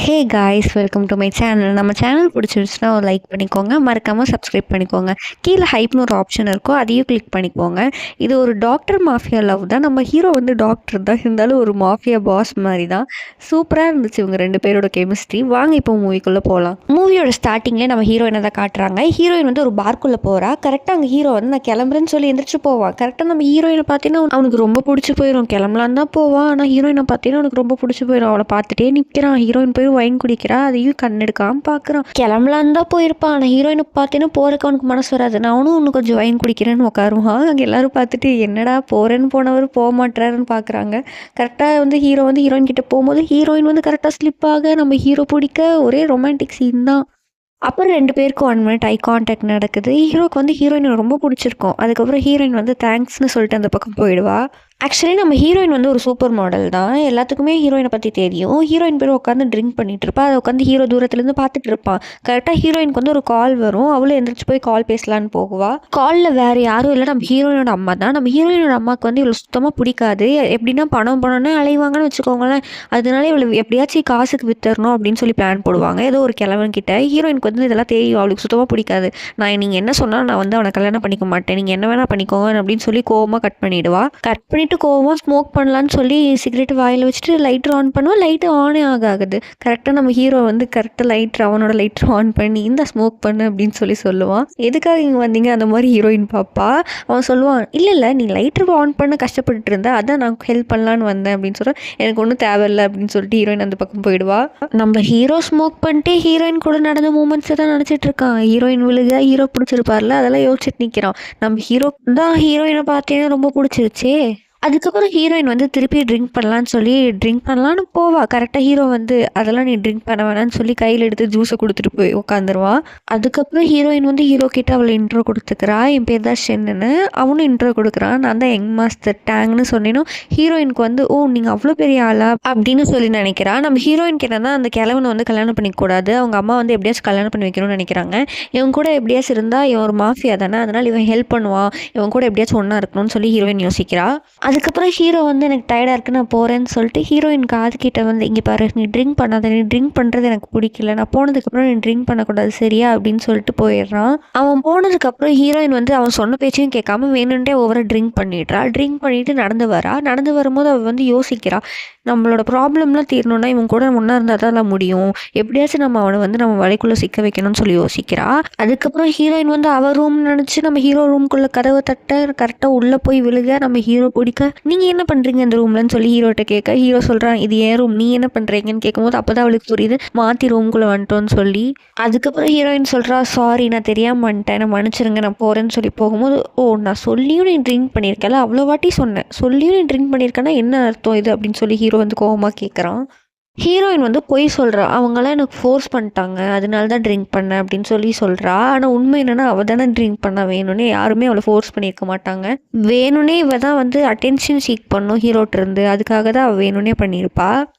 Hey guys, welcome to my channel. நம்ம channel பிடிச்சிருச்சுன்னா ஒரு like பண்ணிக்கோங்க, மறக்காமல் சப்ஸ்கிரைப் பண்ணிக்கோங்க. கீழே ஹைப்னு ஒரு ஆப்ஷன் இருக்கும், அதையும் கிளிக் பண்ணிக்கோங்க. இது ஒரு டாக்டர் மாஃபியா லவ் தான். நம்ம ஹீரோ வந்து டாக்டர் தான், இருந்தாலும் ஒரு மாஃபியா பாஸ் மாதிரி தான். சூப்பராக இருந்துச்சு இவங்க ரெண்டு பேரோட கெமிஸ்ட்ரி. வாங்க இப்போ மூவிக்குள்ளே போகலாம். மூவியோட ஸ்டார்டிங்லேயே நம்ம ஹீரோயினை தான் காட்டுறாங்க. ஹீரோயின் வந்து ஒரு பார்க்குள்ளே போகிறா. கரெக்டாக அங்கே ஹீரோ வந்து நான் கிளம்புறேன்னு சொல்லி எந்திரிச்சு போவான். கரெக்டாக நம்ம ஹீரோயினை பார்த்தீங்கன்னா அவனுக்கு ரொம்ப பிடிச்சி போயிடும். கிளம்பலான் தான் போவான், ஆனால் ஹீரோயினை பார்த்தீங்கன்னா அவனுக்கு ரொம்ப பிடிச்சி போயிடும். அவளை பார்த்துட்டே நிற்கிறான். ஹீரோயின் போய் வைன் குடிக்கிறா, அதையும் கண்ணெடுக்காம பார்க்குறான். கிளம்பலான்னு தான் போயிருப்பான், ஆனால் ஹீரோயினை பார்த்தீங்கன்னா போறதுக்கு அவனுக்கு மனசு வராது. நானும் இன்னும் கொஞ்சம் வைன் குடிக்கிறேன்னு உட்காருவான். அங்கே எல்லாரும் பார்த்துட்டு என்னடா போறேன்னு போனவர் போக மாட்டாருன்னு பார்க்குறாங்க. கரெக்டாக வந்து ஹீரோ வந்து ஹீரோயின் கிட்ட போகும்போது ஹீரோயின் வந்து கரெக்டாக ஸ்லிப்பாக நம்ம ஹீரோ பிடிக்க ஒரே ரொமான்டிக் சீன் தான். அப்புறம் 2 பேருக்கும் 1 மினிட் ஐ கான்டாக்ட் நடக்குது. ஹீரோக்கு வந்து ஹீரோயினை ரொம்ப பிடிச்சிருக்கும். அதுக்கப்புறம் ஹீரோயின் வந்து தேங்க்ஸ்னு சொல்லிட்டு அந்த பக்கம் போயிடுவா. ஆக்சுவலி நம்ம ஹீரோயின் வந்து ஒரு சூப்பர் மாடல் தான். எல்லாத்துக்குமே ஹீரோயினை பற்றி தெரியும். ஹீரோயின் பேர் உட்காந்து ட்ரிங்க் பண்ணிட்டு இருப்பா. அதை உட்காந்து ஹீரோ தூரத்துலேருந்து பார்த்துட்டு இருப்பான். கரெக்டாக ஹீரோயினுக்கு வந்து ஒரு கால் வரும். அவளும் எந்திரிச்சு போய் கால் பேசலான்னு போகுவா. காலில் வேறு யாரும் இல்லை, நம்ம ஹீரோயினோட அம்மா தான். நம்ம ஹீரோயினோட அம்மாவுக்கு வந்து இவ்வளோ சுத்தமாக பிடிக்காது. எப்படின்னா பணம்னு அலைவாங்கன்னு வச்சுக்கோங்களேன். அதனால இவ்வளோ எப்படியாச்சும் காசுக்கு வித்தரணும் அப்படின்னு சொல்லி பிளான் போடுவாங்க. ஏதோ ஒரு கிழவன்கிட்ட. ஹீரோயினுக்கு வந்து இதெல்லாம் தெரியும், அவளுக்கு சுத்தமாக பிடிக்காது. நீங்கள் என்ன சொன்னாலும் நான் வந்து அவனை கல்யாணம் பண்ணிக்க மாட்டேன், நீங்கள் என்ன வேணால் பண்ணிக்கோங்க அப்படின்னு சொல்லி கோவமாக கட் பண்ணிவிடுவா. கட் பண்ணிவிட்டு கோவமாக ஸ்மோக் பண்ணலான்னு சொல்லி சிகரெட் வாயில் வச்சுட்டு லைட்டர் ஆன் பண்ணுவோம். லைட்டு ஆனே ஆகாது. கரெக்டாக நம்ம ஹீரோ வந்து கரெக்டாக லைட்டர் அவனோட லைட்டர் ஆன் பண்ணி இந்த ஸ்மோக் பண்ணு அப்படின்னு சொல்லி சொல்லுவான். எதுக்காக இங்கே வந்தீங்க அந்த மாதிரி ஹீரோயின் பாப்பா. அவன் சொல்லுவான், இல்லை நீ லைட்டர் ஆன் பண்ண கஷ்டப்பட்டு இருந்த, அதான் நான் ஹெல்ப் பண்ணலான்னு வந்தேன் அப்படின்னு சொல்கிறேன். எனக்கு ஒன்றும் தேவையில்லை அப்படின்னு சொல்லிட்டு ஹீரோயின் அந்த பக்கம் போயிடுவா. நம்ம ஹீரோ ஸ்மோக் பண்ணிட்டு ஹீரோயின் கூட நடந்த மூமெண்ட்ஸை தான் நினச்சிட்டு இருக்கான். ஹீரோயின் விழுக ஹீரோ பிடிச்சிருப்பார்ல, அதெல்லாம் யோசிச்சுட்டு நிற்கிறான். நம்ம ஹீரோ தான் ஹீரோயினை பார்த்தேன்னா ரொம்ப பிடிச்சிருச்சே. அதுக்கப்புறம் ஹீரோயின் வந்து திருப்பி ட்ரிங்க் பண்ணலான்னு போவா. கரெக்டாக ஹீரோ வந்து அதெல்லாம் நீ ட்ரிங்க் பண்ண வேணான்னு சொல்லி கையில் எடுத்து ஜூஸை கொடுத்துட்டு போய் உட்காந்துருவான். அதுக்கப்புறம் ஹீரோயின் வந்து ஹீரோ கிட்ட அவளை இன்ட்ரோ கொடுத்துக்கிறா. என் பேர் தான் ஷென்னு. அவனும் இன்ட்ரோ கொடுக்குறான். நான் தான் யங் மாஸ்டர் டேங்னு சொன்னேனும் ஹீரோயினுக்கு வந்து ஓ நீங்கள் அவ்வளோ பெரிய ஆளா அப்படின்னு சொல்லி நினைக்கிறா. நம்ம ஹீரோயினுக்கு என்னன்னா அந்த கிழவனை வந்து கல்யாணம் பண்ணிக்கூடாது. அவங்க அம்மா வந்து எப்படியாச்சும் கல்யாணம் பண்ணி வைக்கணும்னு நினைக்கிறாங்க. இவன் கூட எப்படியாச்சும் இருந்தால் இவன் ஒரு மாஃபியா தானே, அதனால் இவன் ஹெல்ப் பண்ணுவான், இவன் கூட எப்படியாச்சும் ஒன்றா இருக்கணும்னு சொல்லி ஹீரோயின் யோசிக்கிறா. அதுக்கப்புறம் ஹீரோ வந்து எனக்கு டயர்டாக இருக்குது நான் போகிறேன்னு சொல்லிட்டு ஹீரோயின் காதுகிட்ட வந்து இங்கே பாரு, நீ ட்ரிங்க் பண்ணாத, நீ ட்ரிங்க் பண்ணுறது எனக்கு பிடிக்கல, நான் போனதுக்கப்புறம் நீ ட்ரிங்க் பண்ணக்கூடாது சரியா அப்படின்னு சொல்லிட்டு போயிடுறான். அவன் போனதுக்கப்புறம் ஹீரோயின் வந்து அவன் சொன்ன பேச்சையும் கேட்காம வேணுன்ட்டே ஓவராக ட்ரிங்க் பண்ணிட்டு நடந்து வரும்போது அவள் வந்து யோசிக்கிறா, நம்மளோட ப்ராப்ளம்லாம் தீரணும்னா இவன் கூட ஒன்றா இருந்தால் தான் முடியும், எப்படியாச்சும் நம்ம அவனை வந்து நம்ம வலைக்குள்ளே சிக்க வைக்கணும்னு சொல்லி யோசிக்கிறா. அதுக்கப்புறம் ஹீரோயின் வந்து அவள் ரூம் நினச்சி நம்ம ஹீரோ ரூம்குள்ளே கதவை தட்ட கரெக்டாக உள்ளே போய் விழுக நம்ம ஹீரோ பிடிக்க நீங்கள் என்ன பண்ணுறீங்க இந்த ரூம்லன்னு சொல்லி ஹீரோட்ட கேட்க ஹீரோ சொல்கிறான் இது ஏன் ரூம், நீ என்ன பண்ணுறீங்கன்னு கேட்கும்போது அப்போ தான் அவளுக்கு புரியுது மாற்றி ரூம்குள்ளே வந்துட்டோன்னு சொல்லி. அதுக்கப்புறம் ஹீரோயின் சொல்கிறா, சாரி நான் தெரியாமல் வந்துட்டேன், நான் மன்னிச்சிருங்க நான் போகிறேன்னு சொல்லி போகும்போது ஓ நான் சொல்லியும் நீ ட்ரிங்க் பண்ணியிருக்கல, அவ்வளோ வாட்டி சொன்னேன், சொல்லியும் நீ ட்ரிங்க் பண்ணியிருக்கேன்னா என்ன அர்த்தம் இது அப்படின்னு சொல்லி ஹீரோ வந்து கோவமாக கேட்குறான். ஹீரோயின் வந்து பொய் சொல்கிறா, அவங்களாம் எனக்கு ஃபோர்ஸ் பண்ணிட்டாங்க அதனால தான் ட்ரிங்க் பண்ணேன் அப்படின்னு சொல்லி சொல்கிறா. ஆனால் உண்மை என்னென்னா அவள் தானே ட்ரிங்க் பண்ணா, வேணும்னே யாருமே அவளை ஃபோர்ஸ் பண்ணியிருக்க மாட்டாங்க. வேணும்னே இவள் தான் வந்து அட்டென்ஷன் சீக் பண்ணும் ஹீரோட்ட இருந்து, அதுக்காக தான் அவள் வேணும்னே பண்ணியிருப்பா.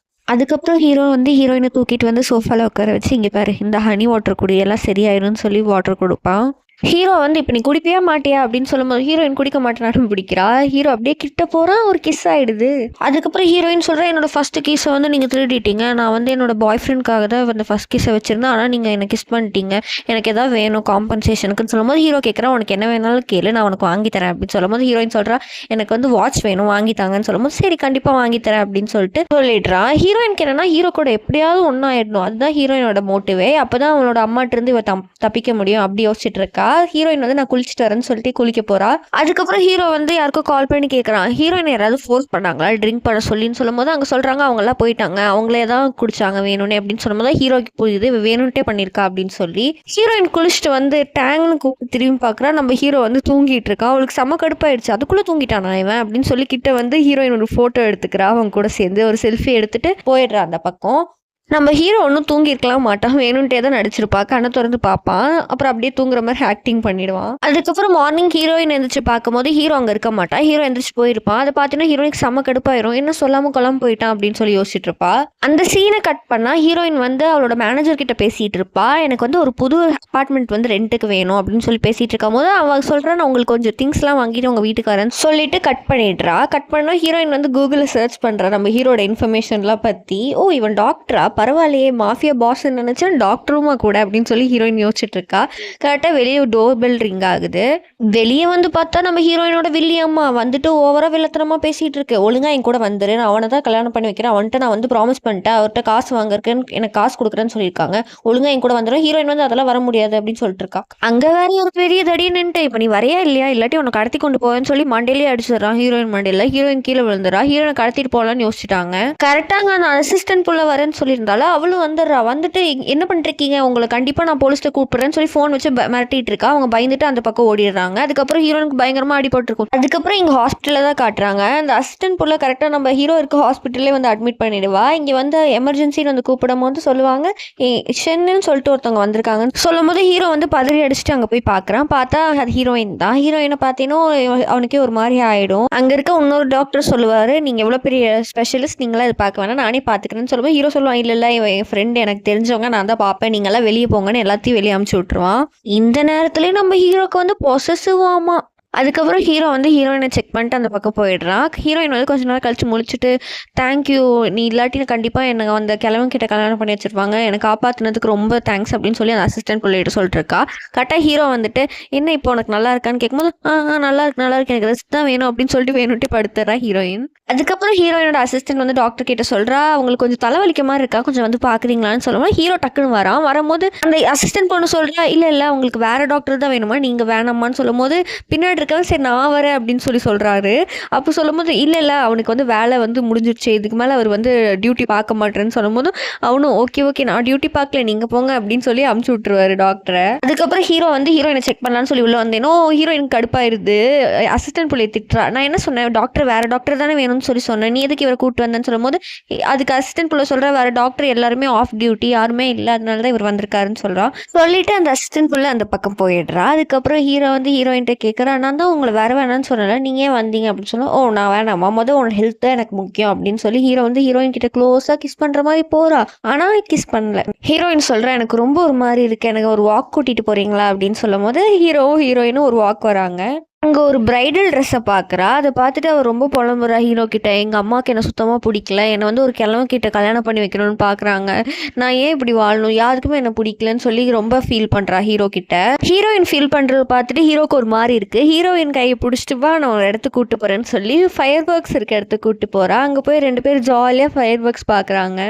அதுக்கப்புறம் ஹீரோ வந்து ஹீரோயினை தூக்கிட்டு வந்து சோஃபாவில் உட்கார வச்சு இங்கே பாரு இந்த ஹனி வாட்டர் குடி எல்லாம் சரியாயிரும்னு சொல்லி வாட்டர் கொடுப்பான். ஹீரோ வந்து இப்போ நீ குடிப்பியா மாட்டியா அப்படின்னு சொல்லும்போது ஹீரோயின் குடிக்க மாட்டேனாலும் பிடிக்கிறா. ஹீரோ அப்படியே கிட்ட போகிறான், ஒரு கிஸ் ஆகிடுது. அதுக்கப்புறம் ஹீரோயின் சொல்கிறா, என்னோட ஃபஸ்ட்டு கிஸ்ஸை வந்து நீங்கள் திருடிட்டீங்க, நான் வந்து என்னோட பாய் ஃப்ரெண்ட்காக தான் அந்த ஃபஸ்ட் கிஸ்ஸை வச்சுருந்தேன், ஆனால் நீங்கள் என்னை கிஸ் பண்ணிட்டீங்க, எனக்கு எதாவது வேணும் காம்பன்சேஷனுக்குன்னு சொல்லும்போது ஹீரோ கேட்குறா, உனக்கு என்ன வேணாலும் கேளு நான் உனக்கு வாங்கி தரேன் அப்படின்னு சொல்லும்போது ஹீரோயின் சொல்கிறா, எனக்கு வந்து வாட்ச் வேணும் வாங்கித்தாங்கன்னு சொல்லும்போது சரி கண்டிப்பாக வாங்கி தரேன் அப்படின்னு சொல்லிட்டு சொல்லிடுறா. ஹீரோயினுக்கு என்னன்னா ஹீரோ கூட எப்படியாவது ஒன்றாயிடணும், அதுதான் ஹீரோயினோட மோட்டிவே. அப்போ தான் அவளோட அம்மாட்டிருந்து இவ தப்பிக்க முடியும் அப்படி யோசிச்சுட்டு இருக்கா. ஹீரோயின் வந்து நான் குளிச்சுட்டு வரேன்னு சொல்லிட்டு குளிக்க போறா. அதுக்கப்புறம் ஹீரோ வந்து யாருக்கோ கால் பண்ணி கேட்குறான், ஹீரோயின் யாராவது ஃபோர்ஸ் பண்ணாங்களா ட்ரிங்க் பண்ண சொல்லின்னு சொல்லும்போது அங்கே சொல்கிறாங்க அவங்களாம் போயிட்டாங்க, அவங்களே தான் குடிச்சாங்க வேணும்னே அப்படின்னு சொல்லும்போது ஹீரோக்கு புரியுது வேணும்ட்டே பண்ணியிருக்கா அப்படின்னு சொல்லி. ஹீரோயின் குளிச்சுட்டு வந்து டேங்க்னு கூப்பிட்டு திரும்பி பார்க்குறா, நம்ம ஹீரோ வந்து தூங்கிட்டு இருக்கா. அவளுக்கு செம கடுப்பாயிடுச்சு, அதுக்குள்ளே தூங்கிட்டானா இவன் அப்படின்னு சொல்லி கிட்ட வந்து ஹீரோயின் ஒரு ஃபோட்டோ எடுத்துக்கிறா. அவங்க கூட சேர்ந்து ஒரு செல்ஃபி எடுத்துட்டு போயிடுறா அந்த பக்கம். நம்ம ஹீரோ ஒன்றும் தூங்கியிருக்கலாம் மாட்டான், வேணும்ட்டே தான் நடிச்சிருப்பா. கண்ணை திறந்து பார்ப்பான், அப்புறம் அப்படியே தூங்குற மாதிரி ஆக்டிங் பண்ணிடுவான். அதுக்கப்புறம் மார்னிங் ஹீரோயின் எந்திரிச்சு பார்க்கும்போது ஹீரோ அங்கே இருக்க மாட்டான், ஹீரோ எந்திரிச்சு போயிருப்பான். அதை பார்த்தீங்கன்னா ஹீரோயினுக்கு செம்ம கடுப்பாயிரும், என்ன சொல்லாமல் கொல்லாமல் போயிட்டான் அப்படின்னு சொல்லி யோசிச்சுட்டு இருப்பா. அந்த சீனை கட் பண்ணால் ஹீரோயின் வந்து அவளோட மேனேஜர் கிட்ட பேசிகிட்டு இருப்பா, எனக்கு வந்து ஒரு புது அப்பார்ட்மெண்ட் வந்து ரெண்ட்டுக்கு வேணும் அப்படின்னு சொல்லி பேசிகிட்டு இருக்கும் போது அவள் சொல்கிறான், நான் உங்களுக்கு கொஞ்சம் திங்ஸ்லாம் வாங்கிட்டு உங்கள் வீட்டுக்கு வரேன்னு சொல்லிட்டு கட் பண்ணிடுறா. கட் பண்ணால் ஹீரோயின் வந்து கூகுளில் சர்ச் பண்ணுறா நம்ம ஹீரோட இன்ஃபர்மேஷன்லாம் பற்றி. ஓ இவன் டாக்டரா பரவாயில்லையே மாஃபியா பாஸ்ன்னு நினச்சேன் டாக்டருமா கூட அப்படின்னு சொல்லி ஹீரோயின் யோசிச்சுட்டு இருக்கா. கரெக்டாக வெளியே டோர் பெல் ரிங் ஆகுது. வெளியே வந்து பார்த்தா நம்ம ஹீரோயினோட வில்லியம்மா வந்துட்டு ஓவராக வில்லத்தனமாக பேசிகிட்டு இருக்கு. ஒழுங்காக என் கூட வந்துரு, நான் அவனை தான் கல்யாணம் பண்ணி வைக்கிறேன், அவன்கிட்ட நான் வந்து ப்ராமிஸ் பண்ணிட்டேன், அவர்கிட்ட காசு வாங்குறதுன்னு எனக்கு காசு கொடுக்குறேன்னு சொல்லியிருக்காங்க, ஒழுங்காக என் கூட வந்துடும். ஹீரோயின் வந்து அதெல்லாம் வர முடியாது அப்படின்னு சொல்லிட்டு இருக்கா. அங்கே வேற ஒரு பெரிய தடியை நின்றுட்டு இப்போ நீ வரையா இல்லையா இல்லாட்டி உன்னை கடத்தி கொண்டு போவேன்னு சொல்லி மண்டையிலேயே அடிச்சிடறான் ஹீரோயின் மண்டையில். ஹீரோயின் கீழே விழுந்துடா. ஹீரோயினை கடத்திட்டு போகலான்னு யோசிச்சுட்டாங்க. கரெக்டாக அந்த அசிஸ்டன்ட் புள்ள வரேன்னு சொல்லியிருந்தாலும் அவளும் வந்துடுறா. வந்துட்டு என்ன பண்ணிருக்கீங்க, உங்களை கண்டிப்பாக நான் போலீஸ்ட்டு கூப்பிடுறேன்னு சொல்லி ஃபோன் வச்சு மிரட்டிட்டு இருக்கா. அவங்க பயந்துட்டு அந்த பக்கம் ஓடிடுறாங்க. அதுக்கப்புறம் ஹீரோனுக்கு பயங்கரமாக அடிபட்டிருக்கும். அதுக்கப்புறம் இங்கே ஹாஸ்பிட்டலில் தான் காட்டுறாங்க. அந்த அசிஸ்டன்ட் புள்ள கரெக்டாக நம்ம ஹீரோ இருக்க ஹாஸ்பிட்டல்லே வந்து அட்மிட் பண்ணிடுவா. இங்கே வந்து எமர்ஜென்சின்னு வந்து கூப்பிடும் போது சொல்லுவாங்க ஷென்னு சொல்லிட்டு ஒருத்தவங்க வந்திருக்காங்கன்னு சொல்லும் போது ஹீரோ வந்து பதறி அடிச்சுட்டு அங்கே போய் பார்க்குறான். பார்த்தா அது ஹீரோயின் தான். ஹீரோயினை பார்த்தீங்கன்னா அவனுக்கே ஒரு மாதிரி ஆகிடும். அங்கே இருக்க இன்னொரு டாக்டர் சொல்லுவார், நீங்கள் எவ்வளோ பெரிய ஸ்பெஷலிஸ்ட், நீங்களாம் இது பார்க்க வேணாம், நானே பார்த்துக்கிறேன்னு சொல்லுவோம். ஹீரோ சொல்லுவான், இல்லை என் ஃப்ரெண்டு எனக்கு தெரிஞ்சவங்க, நான் தான் பார்ப்பேன், நீங்களாம் வெளியே போங்கன்னு எல்லாத்தையும் வெளியே அமுச்சு விட்டுருவான். இந்த நேரத்துலேயே நம்ம ஹீரோக்கு வந்து பொசசிவ் ஆமா. அதுக்கப்புறம் ஹீரோ வந்து ஹீரோயினை செக் பண்ணிட்டு அந்த பக்கம் போயிடுறான். ஹீரோயின் வந்து கொஞ்ச நேரம் கழிச்சு முழிச்சிட்டு தேங்க்யூ, நீ இல்லாட்டி கண்டிப்பாக என்னை அந்த கிட்ட கல்யாணம் பண்ணி வச்சிருப்பாங்க, எனக்கு காப்பாற்றினதுக்கு ரொம்ப தேங்க்ஸ் அப்படின்னு சொல்லி அந்த அசிஸ்டன்ட் பிள்ளைகிட்ட சொல்லிட்டு இருக்கா. கரெக்டாக ஹீரோ வந்துட்டு என்ன இப்போ உனக்கு நல்லா இருக்கான்னு கேட்கும்போது நல்லா இருக்கு எனக்கு ரெஸ்ட் தான் வேணும் அப்படின்னு சொல்லிட்டு வேணும்ட்டு படுத்துறா ஹீரோயின். அதுக்கப்புறம் ஹீரோயினோட அசிஸ்டன்ட் வந்து டாக்டர் கிட்ட சொல்கிறா, அவங்களுக்கு கொஞ்சம் தலைவலிக்க மாதிரி இருக்கா, கொஞ்சம் வந்து பார்க்குறீங்களான்னு சொல்லுவோம். ஹீரோ டக்குன்னு வரான். வரும்போது அந்த அசிஸ்டன்ட் பொண்ணு சொல்கிறா, இல்லை உங்களுக்கு வேறு டாக்டர் தான் வேணுமா, நீங்கள் வேணாமான்னு சொல்லும் போது பின்னாடி இருக்கவன் சரி நான் வரேன் அப்படின்னு சொல்லி சொல்கிறாரு. அப்போ சொல்லும் போது இல்லை அவனுக்கு வந்து வேலை வந்து முடிஞ்சிருச்சு, இதுக்கு மேலே அவர் வந்து டியூட்டி பார்க்க மாட்டேன்னு சொல்லும் போது அவனும் ஓகே நான் டியூட்டி பார்க்கல, நீங்கள் போங்க அப்படின்னு சொல்லி அமுச்சு விட்டுருவாரு டாக்டரை. அதுக்கப்புறம் ஹீரோ வந்து ஹீரோயினை செக் பண்ணலான்னு சொல்லி உள்ள வந்தேனோ ஹீரோயினுக்கு கடுப்பாயிருது. அசிஸ்டன்ட் பிள்ளையை திட்டுறா. நான் என்ன சொன்னேன், டாக்டர் வேறு டாக்டர் தானே வேணும்னு சொல்லி சொன்னேன், நீ எதுக்கு இவரை கூப்பிட்டு வந்தேன்னு சொல்லும் போது அதுக்கு அசிஸ்டன்ட் பிள்ளை சொல்கிறா, வேறு டாக்டர் எல்லாருமே ஆஃப் டியூட்டி, யாருமே இல்லை, அதனால தான் இவர் வந்திருக்காருன்னு சொல்கிறான். சொல்லிட்டு அந்த அசிஸ்டன்ட் பிள்ளை அந்த பக்கம் போயிடுறா. அதுக்கப்புறம் ஹீரோ வந்து ஹீரோயின்ட்ட கேட்குறா, நான் தான் உங்களை வேற வேணான்னு சொன்னல, நீங்க ஏன் வந்தீங்க அப்படின்னு சொன்னா, ஓ நான் வேணாமா, உன் ஹெல்த் தான் எனக்கு முக்கியம் அப்படின்னு சொல்லி ஹீரோ வந்து ஹீரோயின் கிட்ட க்ளோஸா கிஸ் பண்ற மாதிரி போறா. ஆனா கிஸ் பண்ணல. ஹீரோயின் சொல்றா, எனக்கு ரொம்ப ஒரு மாதிரி இருக்கு, எனக்கு ஒரு வாக் கூட்டிட்டு போறீங்களா அப்படின்னு சொல்லும் போது ஹீரோயினும் ஒரு வாக் வராங்க. அங்கே ஒரு பிரைடல் ட்ரெஸ்ஸை பார்க்குறா. அதை பார்த்துட்டு அவர் ரொம்ப புலம்புறா ஹீரோ கிட்ட, எங்கள் அம்மாவுக்கு என்ன சுத்தமாக பிடிக்கல, என்னை வந்து ஒரு கிட்ட கல்யாணம் பண்ணி வைக்கணும்னு பார்க்குறாங்க, நான் ஏன் இப்படி வாழணும், யாருக்குமே என்ன பிடிக்கலன்னு சொல்லி ரொம்ப ஃபீல் பண்ணுறா ஹீரோ கிட்ட. ஹீரோயின் ஃபீல் பண்ணுறத பார்த்துட்டு ஹீரோக்கு ஒரு மாதிரி இருக்குது. ஹீரோயின் கையை பிடிச்சிட்டு வா நான் ஒரு இடத்துக்கு கூப்பிட்டு போகிறேன்னு சொல்லி ஃபயர் ஒர்க்ஸ் இருக்க இடத்துக்கு கூப்பிட்டு போகிறா. அங்கே போய் 2 பேர் ஜாலியாக ஃபயர் ஒர்க்ஸ் பார்க்குறாங்க.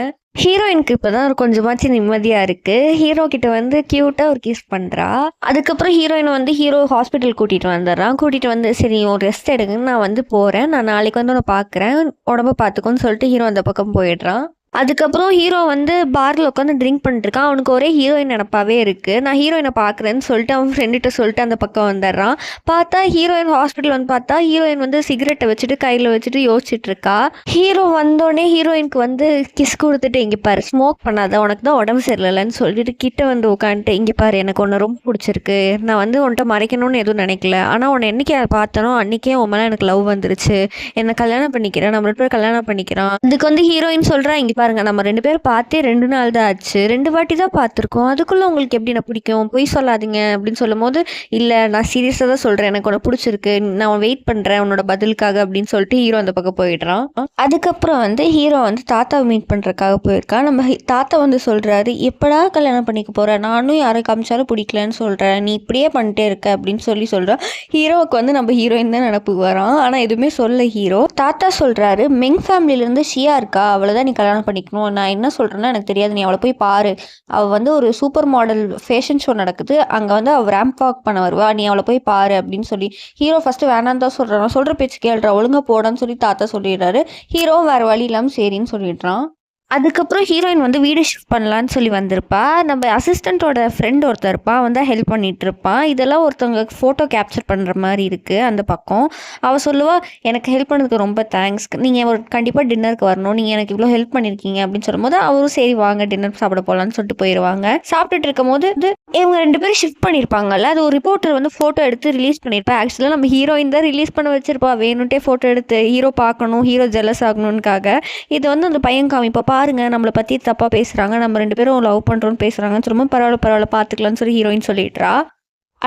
ஹீரோயினுக்கு இப்போதான் ஒரு கொஞ்சமாச்சும் நிம்மதியாக இருக்குது. ஹீரோ கிட்ட வந்து க்யூட்டாக ஒரு கிஸ் பண்ணுறா. அதுக்கப்புறம் ஹீரோயினை வந்து ஹீரோ ஹாஸ்பிட்டல் கூட்டிகிட்டு வந்துடுறான். கூட்டிகிட்டு வந்து சரி ஒரு ரெஸ்ட் எடுங்கன்னு நான் வந்து போகிறேன், நான் நாளைக்கு வந்து உன்னை பார்க்குறேன், உடம்ப பார்த்துக்கோன்னு சொல்லிட்டு ஹீரோ அந்த பக்கம் போயிடுறான். அதுக்கப்புறம் ஹீரோ வந்து பாரில் உட்காந்து ட்ரிங்க் பண்ணிட்டுருக்கான். அவனுக்கு ஒரே ஹீரோயின் நினப்பாவே இருக்குது. நான் ஹீரோயினை பார்க்குறேன்னு சொல்லிட்டு அவன் ஃப்ரெண்டுகிட்ட சொல்லிட்டு அந்த பக்கம் வந்துடுறான். பார்த்தா ஹீரோயின் ஹாஸ்பிட்டல் வந்து பார்த்தா ஹீரோயின் வந்து சிகரெட்டை வச்சுட்டு கையில் வச்சுட்டு யோசிச்சுட்டு இருக்கா. ஹீரோ வந்தோடனே ஹீரோயினுக்கு வந்து கிஸ் கொடுத்துட்டு இங்கே பாரு ஸ்மோக் பண்ணாத, உனக்கு தான் உடம்பு சரியில்லைன்னு சொல்லிட்டு கிட்ட வந்து உட்காந்துட்டு இங்கே பாரு எனக்கு உன்னை ரொம்ப பிடிச்சிருக்கு, நான் வந்து உன்கிட்ட மறைக்கணும்னு எதுவும் நினைக்கல, ஆனால் உன்னை என்னைக்கு பார்த்தனோ அன்றைக்கே உன் மேலே எனக்கு லவ் வந்துருச்சு, என்னை கல்யாணம் பண்ணிக்கிறேன், நம்ம 2 பேரும் கல்யாணம் பண்ணிக்கிறான். இதுக்கு வந்து ஹீரோயின் சொல்கிறா, இங்கே பாருங்க நம்ம 2 பேரும் பார்த்தே 2 நாள் தான் ஆச்சு, 2 வாட்டி தான் பார்த்துருக்கோம், அதுக்குள்ளே உங்களுக்கு எப்படி நான் பிடிக்கும், பொய் சொல்லாதீங்க அப்படின்னு சொல்லும் போது இல்லை நான் சீரியஸாக தான் சொல்கிறேன், எனக்கு உன்னை பிடிச்சிருக்கு, நான் வெயிட் பண்ணுறேன் உன்னோட பதிலுக்காக அப்படின்னு சொல்லிட்டு ஹீரோ அந்த பக்கம் போயிடுறான். அதுக்கப்புறம் வந்து ஹீரோ வந்து தாத்தாவை மீட் பண்ணுறதுக்காக போயிருக்கான். நம்ம தாத்தா வந்து சொல்கிறாரு, எப்படா கல்யாணம் பண்ணிக்க போகிற, நானும் யாரை காமிச்சாலும் பிடிக்கலன்னு சொல்கிறேன், நீ இப்படியே பண்ணிட்டே இருக்க அப்படின்னு சொல்கிறான். ஹீரோவுக்கு வந்து நம்ம ஹீரோயின் தான் நினப்புக்கு வரான். ஆனால் எதுவுமே சொல்ல ஹீரோ. தாத்தா சொல்கிறாரு, மெங் ஃபேமிலியிலேருந்து ஷியா இருக்கா, அவளை தான் நீ கல்யாணம் பண்ணிக்கணும், நான் என்ன சொல்கிறேன்னா எனக்கு தெரியாது, நீ அவளை போய் பாரு, அவள் வந்து ஒரு சூப்பர் மாடல் ஃபேஷன் ஷோ நடக்குது, அங்கே வந்து அவள் ரேம்ப் வாக் பண்ண வருவா, நீ அவளை போய் பாரு அப்படின்னு சொல்லி ஹீரோ ஃபஸ்ட்டு வேணான்னு தான் சொல்கிறான். சொல்கிற பேச்சு கேள்றா, ஒழுங்காக போடான்னு சொல்லி தாத்தா சொல்லிடுறாரு. ஹீரோவும் வேறு வழி இல்லாமல் சரின்னு சொல்லிடுறான். அதுக்கப்புறம் ஹீரோயின் வந்து வீடு ஷிஃப்ட் பண்ணலான்னு சொல்லி வந்திருப்பா. நம்ம அசிஸ்டண்ட்டோட ஃப்ரெண்ட் ஒருத்தர் இருப்பான், வந்து ஹெல்ப் பண்ணிகிட்டு இருப்பான். இதெல்லாம் ஒருத்தவங்க ஃபோட்டோ கேப்சர் பண்ணுற மாதிரி இருக்குது அந்த பக்கம். அவள் சொல்லுவா, எனக்கு ஹெல்ப் பண்ணதுக்கு ரொம்ப தேங்க்ஸ், நீங்கள் ஒரு கண்டிப்பாக டின்னருக்கு வரணும், நீங்கள் எனக்கு இவ்வளோ ஹெல்ப் பண்ணியிருக்கீங்க அப்படின்னு சொல்லும்போது அவரும் சரி வாங்க டின்னர் சாப்பிட போகலான்னு சொல்லிட்டு போயிடுவாங்க. சாப்பிட்டுட்டு இருக்கும் போது இவங்க 2 பேரும் ஷிஃப்ட் பண்ணியிருப்பாங்கல்ல, அது ஒரு ரிப்போர்ட்டர் வந்து ஃபோட்டோ எடுத்து ரிலீஸ் பண்ணியிருப்பா. ஆக்சுவலாக நம்ம ஹீரோயின் தான் ரிலீஸ் பண்ண வச்சிருப்பா, வேணுன்ட்டே ஃபோட்டோ எடுத்து ஹீரோ பார்க்கணும், ஹீரோ ஜெலஸ் ஆகணும்னுக்காக. இது வந்து அந்த பையன் காமிப்பா, பாருங்க நம்மளை பற்றி தப்பாக பேசுகிறாங்க, நம்ம 2 பேரும் லவ் பண்ணுறோன்னு பேசுகிறாங்கன்னு சொல்லும்போது பரவாயில்ல பார்த்துக்கலான்னு சொல்லி ஹீரோயின் சொல்லிடுறா.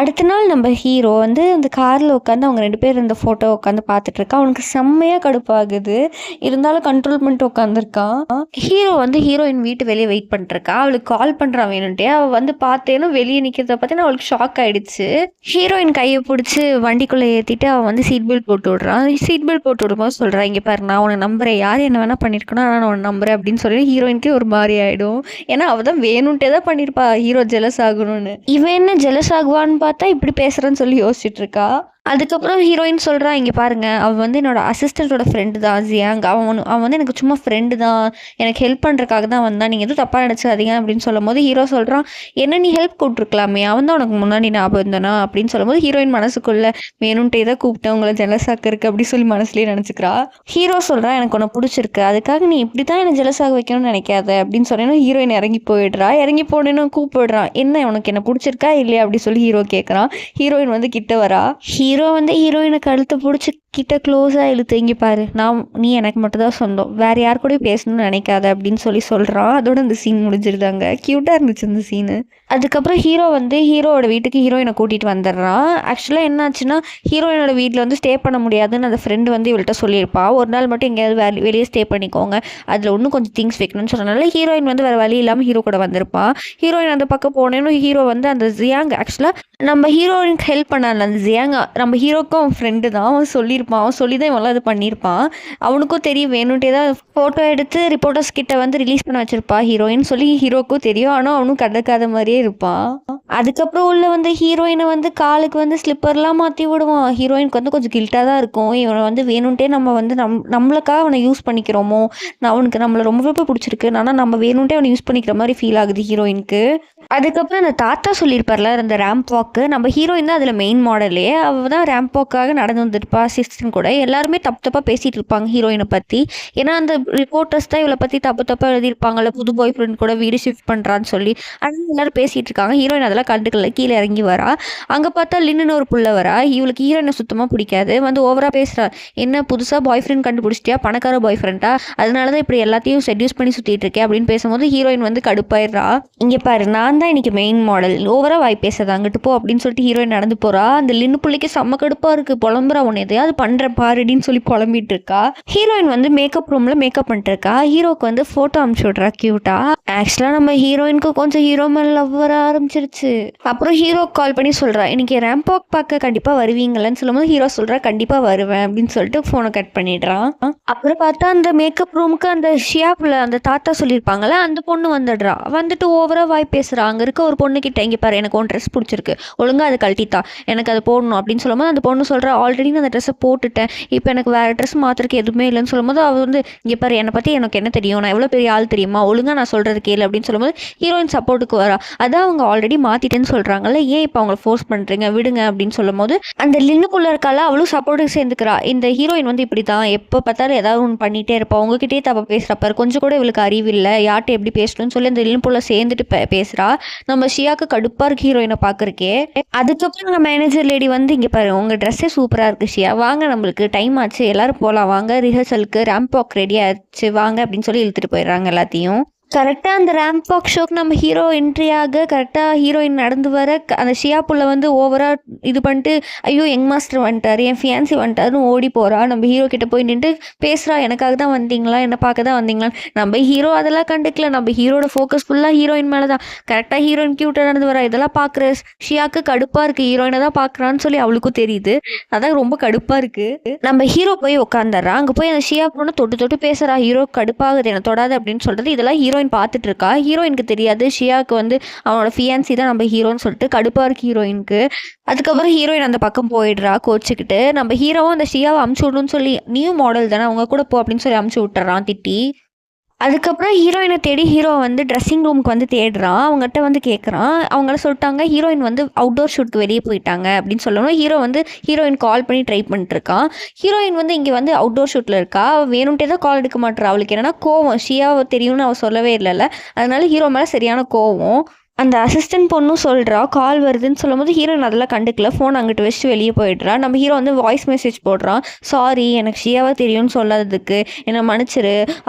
அடுத்த நாள் நம்ம ஹீரோ வந்து அந்த காரில் உட்காந்து அவங்க 2 பேர் இந்த ஃபோட்டோ உட்காந்து பார்த்துட்ருக்கான். அவனுக்கு செம்மையாக கடுப்பாகுது. இருந்தாலும் கண்ட்ரோல் பண்ணிட்டு உட்காந்துருக்கான். ஹீரோ வந்து ஹீரோயின் வீட்டு வெளியே வெயிட் பண்ணிட்டுருக்கா. அவளுக்கு கால் பண்ணுறான் வேணுன்ட்டே. அவள் வந்து பார்த்தேன்னு வெளியே நிற்கிறத பார்த்தீங்கன்னா அவளுக்கு ஷாக் ஆகிடுச்சு. ஹீரோயின் கையை பிடிச்சி வண்டிக்குள்ளே ஏற்றிட்டு அவன் வந்து சீட் பெல்ட் போட்டு விட்றான். சீட் பெல்ட் போட்டு விடும்போது சொல்கிறான், இங்கே பாரு நான் உன்னை நம்புறேன், யார் என்ன வேணால் பண்ணியிருக்கணும், ஆனால் நான் உன்னை நம்புறேன் அப்படின்னு சொல்லி ஹீரோயினுக்கே ஒரு மாதிரி ஆகிடும். ஏன்னா அவள் தான் வேணுன்ட்டே தான் பண்ணியிருப்பா ஹீரோ ஜெலஸ் ஆகணும்னு. இவன் என்ன ஜெலஸ் ஆகுவான்னு பார்த்தா இப்படி பேசுறேன்னு சொல்லி யோசிச்சுட்டு இருக்கா. அதுக்கப்புறம் ஹீரோயின் சொல்கிறா, இங்கே பாருங்க அவள் வந்து என்னோட அசிஸ்டண்ட்டோட ஃப்ரெண்டு தான் ஜியாங். அவன் வந்து எனக்கு சும்மா ஃப்ரெண்டு தான், எனக்கு ஹெல்ப் பண்ணுறதுக்காக தான் வந்தான், நீங்கள் எதுவும் தப்பாக நினச்சாதீங்க அப்படின்னு சொல்லும் போது ஹீரோ சொல்கிறான், என்ன நீ ஹெல்ப் கூப்பிட்ருக்கலாமே, அவன் தான் உனக்கு முன்னாடி ஞாபகம் இருந்தானா அப்படின்னு சொல்லும்போது ஹீரோயின் மனசுக்குள்ள வேணுன்ட்டே தான் கூப்பிட்டேன் உங்களை ஜெலஸாக்க இருக்கு அப்படி சொல்லி மனசுலேயே நினச்சிக்கிறா. ஹீரோ சொல்கிறான், எனக்கு உன்னை பிடிச்சிருக்கு, அதுக்காக நீ இப்படி தான் என்னை ஜெலஸாக வைக்கணும்னு நினைக்காத அப்படின்னு சொன்னேன்னா ஹீரோயின் இறங்கி போயிடுறா. இறங்கி போனேன்னு கூப்பிடுறான், என்ன உனக்கு என்ன பிடிச்சிருக்கா இல்லையா அப்படி சொல்லி ஹீரோ கேட்குறான். ஹீரோயின் வந்து கிட்ட வரா. ஹீரோ வந்து ஹீரோயினை கழுத்தை பிடிச்சி கிட்ட க்ளோஸாக இழுத்து, இங்கே பாரு நீ எனக்கு மட்டும் தான் சொந்தம், வேறு யார் கூடயும் பேசணும்னு நினைக்காத அப்படின்னு சொல்கிறான். அதோட அந்த சீன் முடிஞ்சிருந்தாங்க. க்யூட்டாக இருந்துச்சு அந்த சீனு. அதுக்கப்புறம் ஹீரோ வந்து ஹீரோவோட வீட்டுக்கு ஹீரோயினை கூட்டிகிட்டு வந்துடுறான். ஆக்சுவலாக என்னாச்சுன்னா ஹீரோயினோட வீட்டில் வந்து ஸ்டே பண்ண முடியாதுன்னு அந்த ஃப்ரெண்டு வந்து இவள்கிட்ட சொல்லியிருப்பா, ஒரு நாள் மட்டும் எங்கேயாவது வெளியே ஸ்டே பண்ணிக்கோங்க, அதில் இன்னும் கொஞ்சம் திங்ஸ் வைக்கணும்னு சொன்னனால ஹீரோயின் வந்து வேறு வழி இல்லாமல் ஹீரோ கூட வந்திருப்பான். ஹீரோயின் அந்த பக்கம் போனேன்னு ஹீரோ வந்து அந்த ஜியாங், ஆக்சுவலாக நம்ம ஹீரோயினுக்கு ஹெல்ப் பண்ணால அந்த ஜியாங், நம்ம ஹீரோக்கும் அவன் ஃப்ரெண்டு தான், அவன் சொல்லியிருப்பான், அவன் சொல்லி தான் இவெல்லாம் இது பண்ணியிருப்பான். அவனுக்கும் தெரியும் வேணுன்ட்டே தான் ஃபோட்டோ எடுத்து ரிப்போர்ட்டர்ஸ் கிட்ட வந்து ரிலீஸ் பண்ண வச்சிருப்பா ஹீரோயின் சொல்லி ஹீரோக்கும் தெரியும். ஆனால் அவனும் கண்டுக்காத மாதிரியே இருப்பான். அதுக்கப்புறம் உள்ள வந்து ஹீரோயினை வந்து காலுக்கு வந்து ஸ்லிப்பர்லாம் மாற்றி விடுவான். ஹீரோயினுக்கு வந்து கொஞ்சம் கில்ட்டாக தான் இருக்கும், இவனை வந்து வேணுன்ட்டே நம்ம வந்து நம்மளுக்காக அவனை யூஸ் பண்ணிக்கிறோமோ, அவனுக்கு நம்மளை ரொம்பவே பிடிச்சிருக்கு, ஆனால் நம்ம வேணுன்ட்டே அவனை யூஸ் பண்ணிக்கிற மாதிரி ஃபீல் ஆகுது ஹீரோயினுக்கு. அதுக்கப்புறம் அந்த தாத்தா சொல்லியிருப்பார்ல அந்த ரேம்ப் வாக்கு, நம்ம ஹீரோயின் தான் அதில் மெயின் மாடலே, அவள் தான் ரேம்ப் வாக்காக நடந்து வந்துருப்பா அசிஸ்டன்ட் கூட. எல்லாருமே தப்பாக பேசிகிட்டு இருப்பாங்க ஹீரோயினை பற்றி. ஏன்னா அந்த ரிப்போர்ட்டர்ஸ் தான் இவளை பற்றி தப்பாக எழுதியிருப்பாங்கல்ல, புது பாய் ஃப்ரெண்ட் கூட வீடு ஷிஃப்ட் பண்ணுறான்னு சொல்லி. அதனால எல்லாரும் பேசிகிட்டு இருக்காங்க. ஹீரோயின் அதெல்லாம் கண்டுக்கல, கீழே இறங்கி வரா. அங்கே பார்த்தா லின்னு ஒரு புள்ள வரா. இவளுக்கு ஹீரோயினை சுத்தமாக பிடிக்காது, வந்து ஓவராக பேசுகிறா, என்ன புதுசாக பாய் ஃப்ரெண்ட் கண்டுபிடிச்சிட்டியா, பணக்கார பாய் ஃப்ரெண்டா, அதனால தான் இப்படி எல்லாத்தையும் செட்யூஸ் பண்ணி சுற்றிட்டு இருக்கேன் அப்படின்னு பேசும்போது ஹீரோயின் வந்து கடுப்பாயிடுறா. இங்கே பாரு நான் தான் இன்னைக்கு மெயின் மாடல், ஓவரா வாய் பேசாத, அங்கிட்டு போ அப்படின்னு சொல்லிட்டு ஹீரோயின் நடந்து போறா. அந்த லின்னு பிள்ளைக்கு செம்ம கடுப்பா இருக்கு, புலம்புறா, உன்னை எதையாவது பண்ற பாருடின்னு சொல்லி புலம்பிட்டு இருக்கா. ஹீரோயின் வந்து மேக்கப் ரூம்ல மேக்கப் பண்ணிட்டு இருக்கா. ஹீரோக்கு வந்து போட்டோ அனுப்பிச்சு விட்றா கியூட்டா. ஆக்சுவலா நம்ம ஹீரோயினுக்கு கொஞ்சம் ஹீரோ மேல லவ் வர ஆரம்பிச்சிருச்சு. அப்புறம் ஹீரோக்கு கால் பண்ணி சொல்றா, இன்னைக்கு ரேம்ப் வாக் பார்க்க கண்டிப்பா வருவீங்களான்னு சொல்லும்போது ஹீரோ சொல்றா, கண்டிப்பா வருவேன் அப்படின்னு சொல்லிட்டு போனை கட் பண்ணிடுறான். அப்புறம் பார்த்தா அந்த மேக்கப் ரூமுக்கு அந்த ஷியாப்ல அந்த தாத்தா சொல்லியிருப்பாங்கல்ல அந்த பொண்ணு வந்துடுறா. வந்துட்டு ஓவரா வாய் பேசுறா. அங்க இருக்க ஒரு பொண்ணு கிட்ட, இங்கே பாரு எனக்கு ஒன் ட்ரெஸ் பிடிச்சிருக்கு, ஒழுங்காக அது கழட்டித்தா, எனக்கு அதை போடணும் அப்படின்னு சொல்லும்போது அந்த பொண்ணு சொல்கிறா, ஆல்ரெடி நான் அந்த ட்ரெஸ்ஸை போட்டுட்டேன், இப்போ எனக்கு வேறு ட்ரெஸ் மாற்றுறதுக்கு எதுவுமே இல்லைன்னு சொல்லும்போது அவள் வந்து, இங்கே பாரு என்னை பற்றி எனக்கு என்ன தெரியும், நான் எவ்வளோ பெரிய ஆள் தெரியுமா, ஒழுங்காக நான் சொல்கிறது கேளு அப்படின்னு சொல்லும்போது ஹீரோயின் சப்போர்ட்டுக்கு வரா. அதான் அவங்க ஆல்ரெடி மாற்றிட்டேன்னு சொல்கிறாங்கல்ல, ஏன் இப்போ அவங்கள ஃபோர்ஸ் பண்ணுறீங்க, விடுங்க அப்படின்னு சொல்லும்போது அந்த லின்னுக்குள்ளே இருக்கால அவளும் சப்போர்ட்டுக்கு சேர்ந்துக்கிறா. இந்த ஹீரோயின் வந்து இப்படி தான் எப்போ பார்த்தாலும் ஏதாவது ஒன்று பண்ணிகிட்டே இருப்பா, உங்ககிட்டே தப்ப பேசுகிறப்பாரு, கொஞ்சம் கூட இவளுக்கு அறிவு இல்லை, யார்கிட்ட எப்படி பேசணும்னு சொல்லி அந்த லின்னுக்குள்ளே சேர்ந்துட்டு பேசுகிறா. நம்ம ஷியாக்கு கடுப்பாக இருக்கு ஹீரோயினை பார்க்குறக்கே. அதுக்கப்புறம் நம்ம மேனேஜர் லேடி வந்து, இங்கே பாரு உங்கள் ட்ரெஸ்ஸே சூப்பராக இருக்குது ஷியா, வாங்க நம்மளுக்கு டைம் ஆச்சு, எல்லோரும் போகலாம் வாங்க, ரிஹர்சலுக்கு ரேம்ப் வாக் ரெடி ஆச்சு வாங்க அப்படின்னு சொல்லி இழுத்துட்டு போயிடுறாங்க எல்லாத்தையும். கரெக்டாக அந்த ரேம்ப் வாக் ஷோக்கு நம்ம ஹீரோ என்ட்ரி ஆக கரெக்டாக ஹீரோயின் நடந்து வர அந்த ஷியா புள்ள வந்து ஓவராக இது பண்ணிட்டு, ஐயோ யங் மாஸ்டர் வந்துட்டார், என் ஃபியான்சி வந்துட்டாருன்னு ஓடி போகிறா. நம்ம ஹீரோ கிட்ட போய் நின்று பேசுகிறா, எனக்காக தான் வந்தீங்களா, என்னை பார்க்க தான் வந்தீங்களா. நம்ம ஹீரோ அதெல்லாம் கண்டுக்கல, நம்ம ஹீரோட ஃபோக்கஸ் ஃபுல்லாக ஹீரோயின் மேலே தான். கரெக்டாக ஹீரோயின் கியூட்டாக நடந்து வரா. இதெல்லாம் பார்க்குற ஷியாக்கு கடுப்பாக இருக்குது, ஹீரோயினை தான் பார்க்குறான்னு சொல்லி அவளுக்கும் தெரியுது. அதான் ரொம்ப கடுப்பாக இருக்குது. நம்ம ஹீரோ போய் உட்காந்துடுறா. அங்கே போய் அந்த ஷியா பொண்ணு தொட்டு பேசுகிறா. ஹீரோ கடுப்பாகுது, என்னை தொடாது அப்படின்னு சொல்கிறது. இதெல்லாம் ஹீரோயின் பார்த்துட்டு இருக்கா. ஹீரோயினுக்கு தெரியாது ஷியாவுக்கு வந்து அவனோட ஃபியான்சி தான் நம்ம ஹீரோன்னு சொல்லிட்டு கடுப்பாக இருக்கு ஹீரோயினுக்கு. அதுக்கப்புறம் ஹீரோயின் அந்த பக்கம் போயிடுறா கோச்சிக்கிட்டு. நம்ம ஹீரோவும் அந்த ஷியாவை அமுச்சு விடணும்னு சொல்லி, நியூ மாடல் தானே அவங்க கூட போ அப்படின்னு சொல்லி அமுச்சு விட்டுறான் திட்டி. அதுக்கப்புறம் ஹீரோயினை தேடி ஹீரோ வந்து ட்ரெஸ்ஸிங் ரூமுக்கு வந்து தேடுறான். அவங்ககிட்ட வந்து கேட்குறான். அவங்கள சொல்லிட்டாங்க ஹீரோயின் வந்து அவுட்டோர் ஷூட்க்கு வெளியே போயிட்டாங்க அப்படின்னு சொல்லணும். ஹீரோ வந்து ஹீரோயின் கால் பண்ணி ட்ரை பண்ணிட்டுருக்கான். ஹீரோயின் வந்து இங்கே வந்து அவுட்டோர் ஷூட்டில் இருக்கா. வேணும்ட்டே தான் கால் எடுக்க மாட்டேறா. அவளுக்கு என்னன்னா கோவம், ஷியாவை தெரியும்னு அவள் சொல்லவே இல்லைல்ல, அதனால ஹீரோ மேலே சரியான கோவம். அந்த அசிஸ்டன்ட் பொண்ணும் சொல்கிறா கால் வருதுன்னு சொல்லும்போது ஹீரோயின் அதெல்லாம் கண்டுக்கல. ஃபோன் அங்கிட்டு வச்சுட்டு வெளியே போயிடுறா. நம்ம ஹீரோ வந்து வாய்ஸ் மெசேஜ் போடுறான். சாரி எனக்கு ஷியாவா தெரியும்னு சொல்லாததுக்கு என்னை மன்னிச்சிரு.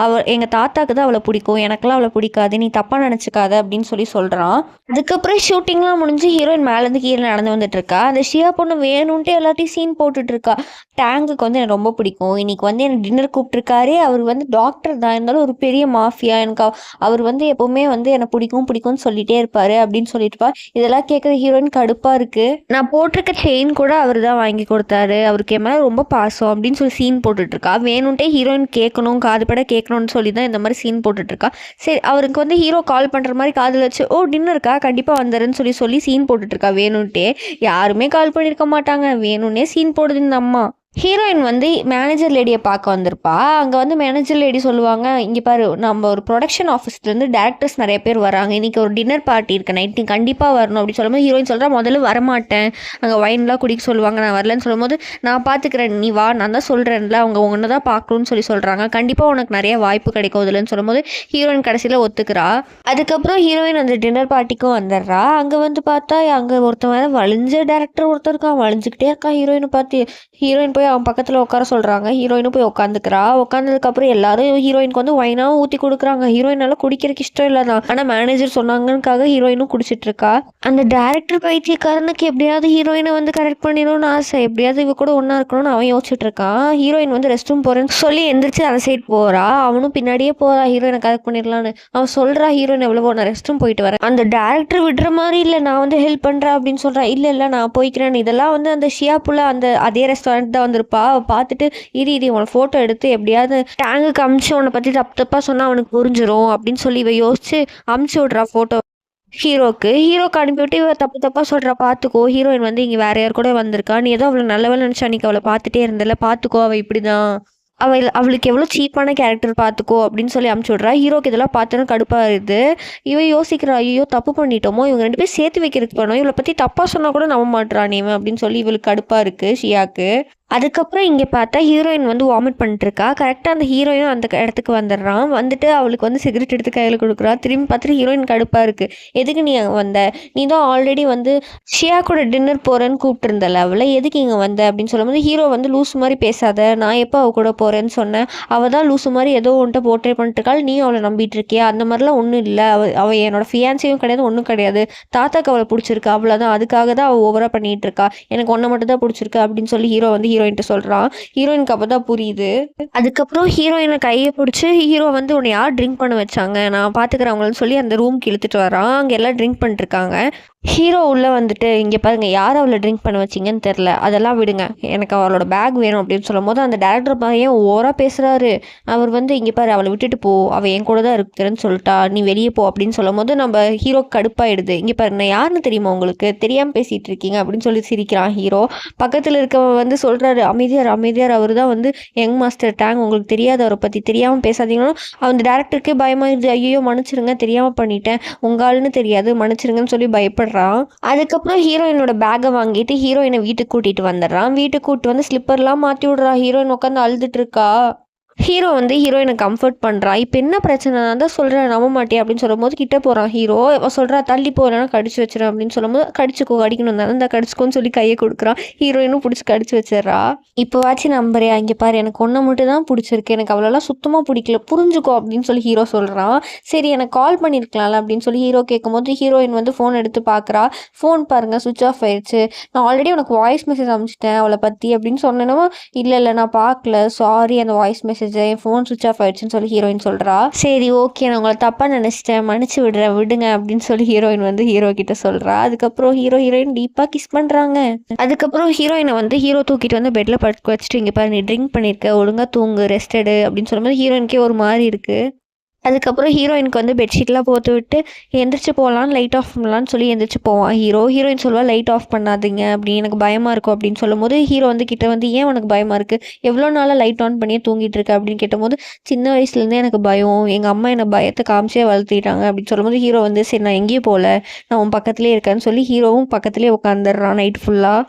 எங்கள் தாத்தாக்கு தான் அவளை பிடிக்கும், எனக்கெல்லாம் அவளை பிடிக்காது, நீ தப்பாக நினச்சிக்காத அப்படின்னு சொல்கிறான். அதுக்கப்புறம் ஷூட்டிங்லாம் முடிஞ்சு ஹீரோயின் மேலேருந்து கீழே நடந்து வந்துட்டு இருக்கா. அந்த ஷியா பொண்ணு வேணும்ன்ட்டு எல்லாத்தையும் சீன் போட்டுட்டு இருக்கா. டேங்குக்கு வந்து எனக்கு ரொம்ப பிடிக்கும், இன்னைக்கு வந்து எனக்கு டின்னர் கூப்பிட்டுருக்காரு, அவர் வந்து டாக்டர் தான் இருந்தாலும் ஒரு பெரிய மாஃபியா, எனக்கு அவர் வந்து எப்பவுமே வந்து எனக்கு பிடிக்கும்னு சொல்லிட்டே இருப்பாரு அப்படின்னு சொல்லிட்டுப்பா. இதெல்லாம் கேட்குற ஹீரோயின் கடுப்பா இருக்கு. நான் போட்டிருக்க செயின் கூட அவர் தான் வாங்கி கொடுத்தாரு, அவருக்கு என் மேலே ரொம்ப பாசம் அப்படின்னு சொல்லி சீன் போட்டுட்டு இருக்கா. வேணும்ட்டே ஹீரோயின் கேட்கணும், காதுபட கேட்கணும்னு சொல்லி தான் இந்த மாதிரி சீன் போட்டுட்டு இருக்கா. சரி, அவருக்கு வந்து ஹீரோ கால் பண்ற மாதிரி காதில் வச்சு ஓ டின்னருக்கா கண்டிப்பா வந்துருன்னு சொல்லி சீன் போட்டுட்டு இருக்கா. வேணும்ட்டே யாருமே கால் பண்ணியிருக்க மாட்டாங்க, வேணும்னே சீன் போடுது இந்த அம்மா. ஹீரோயின் வந்து மேனேஜர் லேடியை பார்க்க வந்திருப்பா. அங்கே வந்து மேனேஜர் லேடி சொல்லுவாங்க, இங்கே பாரு நம்ம ஒரு ப்ரொடக்ஷன் ஆஃபீஸ்லேருந்து டேரக்டர்ஸ் நிறைய பேர் வராங்க, இன்றைக்கி ஒரு டின்னர் பார்ட்டி இருக்குது நைட், நீ கண்டிப்பாக வரணும் அப்படின்னு சொல்லும்போது ஹீரோயின் சொல்கிறா முதல்ல வரமாட்டேன், அங்கே ஒயின்லாம் குடிக்க சொல்லுவாங்க, நான் வரலன்னு சொல்லும்போது நான் பார்த்துக்கிறேன் நீ வா, நான் தான் சொல்கிறேன்ல அவங்க ஒன்று தான் பார்க்கணும்னு சொல்கிறாங்க, கண்டிப்பாக உனக்கு நிறைய வாய்ப்பு கிடைக்கும் இதுலன்னு சொல்லும்போது ஹீரோயின் கடைசியில் ஒத்துக்கிறா. அதுக்கப்புறம் ஹீரோயின் அந்த டின்னர் பார்ட்டிக்கும் வந்துடுறா. அங்கே வந்து பார்த்தா அங்கே ஒருத்தன் வலிஞ்ச டேரக்டர் ஒருத்தர் இருக்கான், வலிஞ்சுக்கிட்டே இருக்கான். ஹீரோயினை பார்த்து ஹீரோயின் போய் அவன் பக்கத்தில் உட்கார சொல்கிறாங்க. ஹீரோயினும் போய் உட்காந்துக்கிறா. உட்காந்ததுக்கப்புறம் எல்லாரும் ஹீரோயினுக்கு வந்து ஒயினாக ஊற்றி கொடுக்குறாங்க. ஹீரோயினால குடிக்கிறதுக்கு இஷ்டம் இல்லை தான், ஆனால் மேனேஜர் சொன்னாங்கன்னுக்காக ஹீரோயினும் குடிச்சிட்டு இருக்கா. அந்த டேரக்டர் பைத்தியக்காரனுக்கு எப்படியாவது ஹீரோயினை வந்து கரெக்ட் பண்ணிடணும்னு ஆசை, எப்படியாவது இவ கூட ஒன்றா இருக்கணும்னு அவன் யோசிச்சுட்டு இருக்கான். ஹீரோயின் வந்து ரெஸ்ட் ரூம் போகிறேன்னு சொல்லி எந்திரிச்சு அந்த சைட் போகிறா. அவனும் பின்னாடியே போகிறா ஹீரோயினை கரெக்ட் பண்ணிடலான்னு. அவன் சொல்கிறா ஹீரோயின் எவ்வளவோ நான் ரெஸ்ட் ரூம் போயிட்டு வரேன், அந்த டேரக்டர் விடுற மாதிரி இல்லை, நான் வந்து ஹெல்ப் பண்ணுறேன் அப்படின்னு சொல்கிறேன். இல்லை நான் போய்க்கிறேன். இதெல்லாம் வந்து அந்த ஷியா புள்ள அந்த அதே ரெஸ்டாரண்ட் தான் வந்திருப்பா. பார்த்துட்டு இது உன ஃபோட்டோ எடுத்து எப்படியாவது டேங்குக்கு அமுச்சு உன்னை பற்றி தப்பாக சொன்னால் அவனுக்கு புரிஞ்சிடும் அப்படின்னு சொல்லி இவ யோசிச்சு அமுச்சு விட்றா ஃபோட்டோ ஹீரோக்கு அனுப்பிவிட்டு இவ தப்பாக சொல்கிறா. பார்த்துக்கோ ஹீரோயின் வந்து இங்கே வேற யார் கூட வந்திருக்கா, நீ ஏதோ அவளை நல்லவள் நினச்சா அன்றைக்கி அவளை பார்த்துட்டே இருந்தல, பார்த்துக்கோ அவள் இப்படி தான், அவளுக்கு எவ்வளோ சீப்பான கேரக்டர் பார்த்துக்கோ அப்படின்னு சொல்லி அமுச்சு விட்றா. ஹீரோக்கு இதெல்லாம் பார்த்தோன்னா கடுப்பாக இருக்குது. இவன் யோசிக்கிறா, ஐயோ தப்பு பண்ணிட்டோமோ, இவங்க 2 பேரும் சேர்த்து வைக்கிறதுக்கு போனோம், இவளை பற்றி தப்பாக சொன்னால் கூட நம்ப மாட்றான் இவன் அப்படின்னு சொல்லி இவளுக்கு கடுப்பாக இருக்குது ஷியாக்கு. அதுக்கப்புறம் இங்கே பார்த்தா ஹீரோயின் வந்து வாமிட் பண்ணிட்டுருக்கா. கரெக்டாக அந்த ஹீரோயினும் அந்த இடத்துக்கு வந்துடுறான். வந்துட்டு அவளுக்கு வந்து சிகரெட் எடுத்து கையில் கொடுக்குறா. திரும்பி பார்த்துட்டு ஹீரோயின் கடுப்பாக இருக்குது, எதுக்கு நீ அங்கே வந்த, நீ தான் ஆல்ரெடி வந்து ஷியா கூட டின்னர் போகிறேன்னு கூப்பிட்டுருந்தல, அவளை எதுக்கு இங்கே வந்த அப்படின்னு சொல்லும்போது ஹீரோ வந்து லூசு மாதிரி பேசாத, நான் எப்போ அவள் கூட போகிறேன்னு சொன்னேன், அவள் தான் லூசு மாதிரி ஏதோ ஒன்றை போர்ட்ரே பண்ணிட்டுருக்காள், நீ அவளை நம்பிட்டு இருக்கியா, அந்த மாதிரிலாம் ஒன்றும் இல்லை, அவள் என்னோட ஃபியான்சியும் கிடையாது, ஒன்றும் கிடையாது, தாத்தாக்கு அவளை பிடிச்சிருக்கு அவ்வளோதான், அதுக்காக தான் அவள் ஓவராக பண்ணிகிட்டு இருக்கா, எனக்கு ஒன்றை மட்டும் தான் பிடிச்சிருக்கு அப்படின்னு சொல்லி ஹீரோ வந்து ஹீரோயின்ட்டு சொல்கிறான். ஹீரோயினுக்கு அப்போ தான் புரியுது. அதுக்கப்புறம் ஹீரோயினை கையை பிடிச்சி ஹீரோ வந்து உன்னை யார் ட்ரிங்க் பண்ண வச்சாங்க, நான் பார்த்துக்கிறவங்கன்னு சொல்லி அந்த ரூம்க்கு இழுத்துட்டு வரான். அங்கே எல்லாம் ட்ரிங்க் பண்ணிட்டுருக்காங்க. ஹீரோ உள்ளே வந்துட்டு இங்கே பாருங்கள் யார் அவளை ட்ரிங்க் பண்ண வச்சிங்கன்னு தெரில, அதெல்லாம் விடுங்க, எனக்கு அவளோட பேக் வேணும் அப்படின்னு சொல்லும் போது அந்த டேரக்டர் பையன் ஓவராக பேசுகிறாரு. அவர் வந்து இங்கே பாரு அவளை விட்டுட்டு போ, அவள் என் கூட தான் இருக்குறேன்னு சொல்லிட்டா, நீ வெளியே போ அப்படின்னு சொல்லும் போது நம்ம ஹீரோ கடுப்பாயிடுது. இங்கே பாரு நான் யாருன்னு தெரியுமா உங்களுக்கு, தெரியாமல் பேசிகிட்டு இருக்கீங்க அப்படின்னு சொல்லி சிரிக்கிறான் ஹீரோ. பக்கத்தில் இருக்கவன் வந்து சொல்கிறாரு அமைதியார் அவர் தான் வந்து யங் மாஸ்டர் டேங், உங்களுக்கு தெரியாது அவரை பற்றி, தெரியாமல் பேசாதீங்கன்னா. அந்த டேரக்டருக்கே பயமாயிருது, ஐயோ மன்னிச்சிருங்க தெரியாமல் பண்ணிட்டேன், உங்கள் ஆளுன்னு தெரியாது மன்னிச்சிருங்கன்னு சொல்லி பயப்படுறான். அதுக்கப்புறம் ஹீரோயினோட பேக்கை வாங்கிட்டு ஹீரோயினை வீட்டுக்கு கூட்டிட்டு வந்துடுறான். வீட்டுக்கு கூட்டிட்டு வந்து ஸ்லிப்பர்லாம் மாற்றி விடுறா. ஹீரோயின் உட்காந்து அழுதுட்டு இருக்கா. ஹீரோ வந்து ஹீரோயினை கம்ஃபர்ட் பண்ணுறா. இப்போ என்ன பிரச்சனை, நான் தான் சொல்கிறேன் நம்ப மாட்டேன் அப்படின்னு சொல்லும்போது கிட்ட போகிறான் ஹீரோ. சொல்கிறா தள்ளி போகிறேன்னா கடிச்சு வச்சிடறேன் அப்படின்னு சொல்லும்போது கடிச்சுக்கோ, கடிக்கணும் தானே இந்த கடிச்சுக்கோன்னு சொல்லி கையை கொடுக்குறான். ஹீரோயினும் பிடிச்சி கடிச்சு வச்சிடறா. இப்போவாச்சும் நம்புறியா, இங்கே பாரு எனக்கு ஒன்றை மட்டும் தான் பிடிச்சிருக்கு, எனக்கு அவ்வளோலாம் சுத்தமாக பிடிக்கல புரிஞ்சுக்கோ அப்படின்னு சொல்லி ஹீரோ சொல்கிறான். சரி எனக்கு கால் பண்ணியிருக்கலாம்ல அப்படின்னு சொல்லி ஹீரோ கேட்கும்போது ஹீரோயின் வந்து ஃபோன் எடுத்து பார்க்குறா. ஃபோன் பாருங்கள் சுவிச் ஆஃப் ஆயிடுச்சு, நான் ஆல்ரெடி உனக்கு வாய்ஸ் மெசேஜ் அனுப்பிச்சிட்டேன் அவளை பற்றி அப்படின்னு சொன்னேன்னா, இல்லை நான் பார்க்கல சாரி, அந்த வாய்ஸ் மெசேஜ் என் ஃபோன் சுவிச் ஆஃப் ஆயிடுச்சுன்னு சொல்லி ஹீரோயின் சொல்கிறா. சரி ஓகே நான் உங்களை தப்பாக நினச்சிட்டேன், மன்னிச்சு விடுங்க அப்படின்னு சொல்லி ஹீரோயின் வந்து ஹீரோ கிட்ட சொல்கிறா. அதுக்கப்புறம் ஹீரோயின் டீப்பாக கிஸ் பண்ணுறாங்க. அதுக்கப்புறம் ஹீரோயினை வந்து ஹீரோ தூக்கிட்டு வந்து பெட்டில் படுக்க வச்சுட்டு இங்கே பாரு நீ ட்ரிங்க் பண்ணியிருக்க, ஒழுங்காக தூங்கு ரெஸ்ட் எடு அப்படின்னு சொல்லும்போது ஹீரோயினுக்கே ஒரு மாதிரி இருக்குது. அதுக்கப்புறம் ஹீரோயினுக்கு வந்து பெட்ஷீட்லாம் போட்டு விட்டு எந்திரிச்சு போகலான்னு லைட் ஆஃப் பண்ணலான்னு சொல்லி எந்திரிச்சு போவான் ஹீரோயின் சொல்லுவா லைட் ஆஃப் பண்ணாதீங்க அப்படின்னு, எனக்கு பயமாக இருக்கும் அப்படின்னு சொல்லும்போது ஹீரோ வந்து கிட்ட வந்து ஏன் உனக்கு பயமாக இருக்குது, எவ்வளோ நாளாக லைட் ஆன் பண்ணியே தூங்கிட்டு இருக்க அப்படின்னு கேட்டபோது சின்ன வயசுலேருந்தே எனக்கு பயம், எங்கள் அம்மா என்னை பயத்தை காமிச்சே வளர்த்திட்டாங்க அப்படின்னு சொல்லும்போது ஹீரோ வந்து சரி நான் எங்கேயும் போகல, நான் உன் பக்கத்துலேயே இருக்கேன்னு சொல்லி ஹீரோவும் பக்கத்துலேயே உட்காந்துடுறான் நைட் ஃபுல்லாக.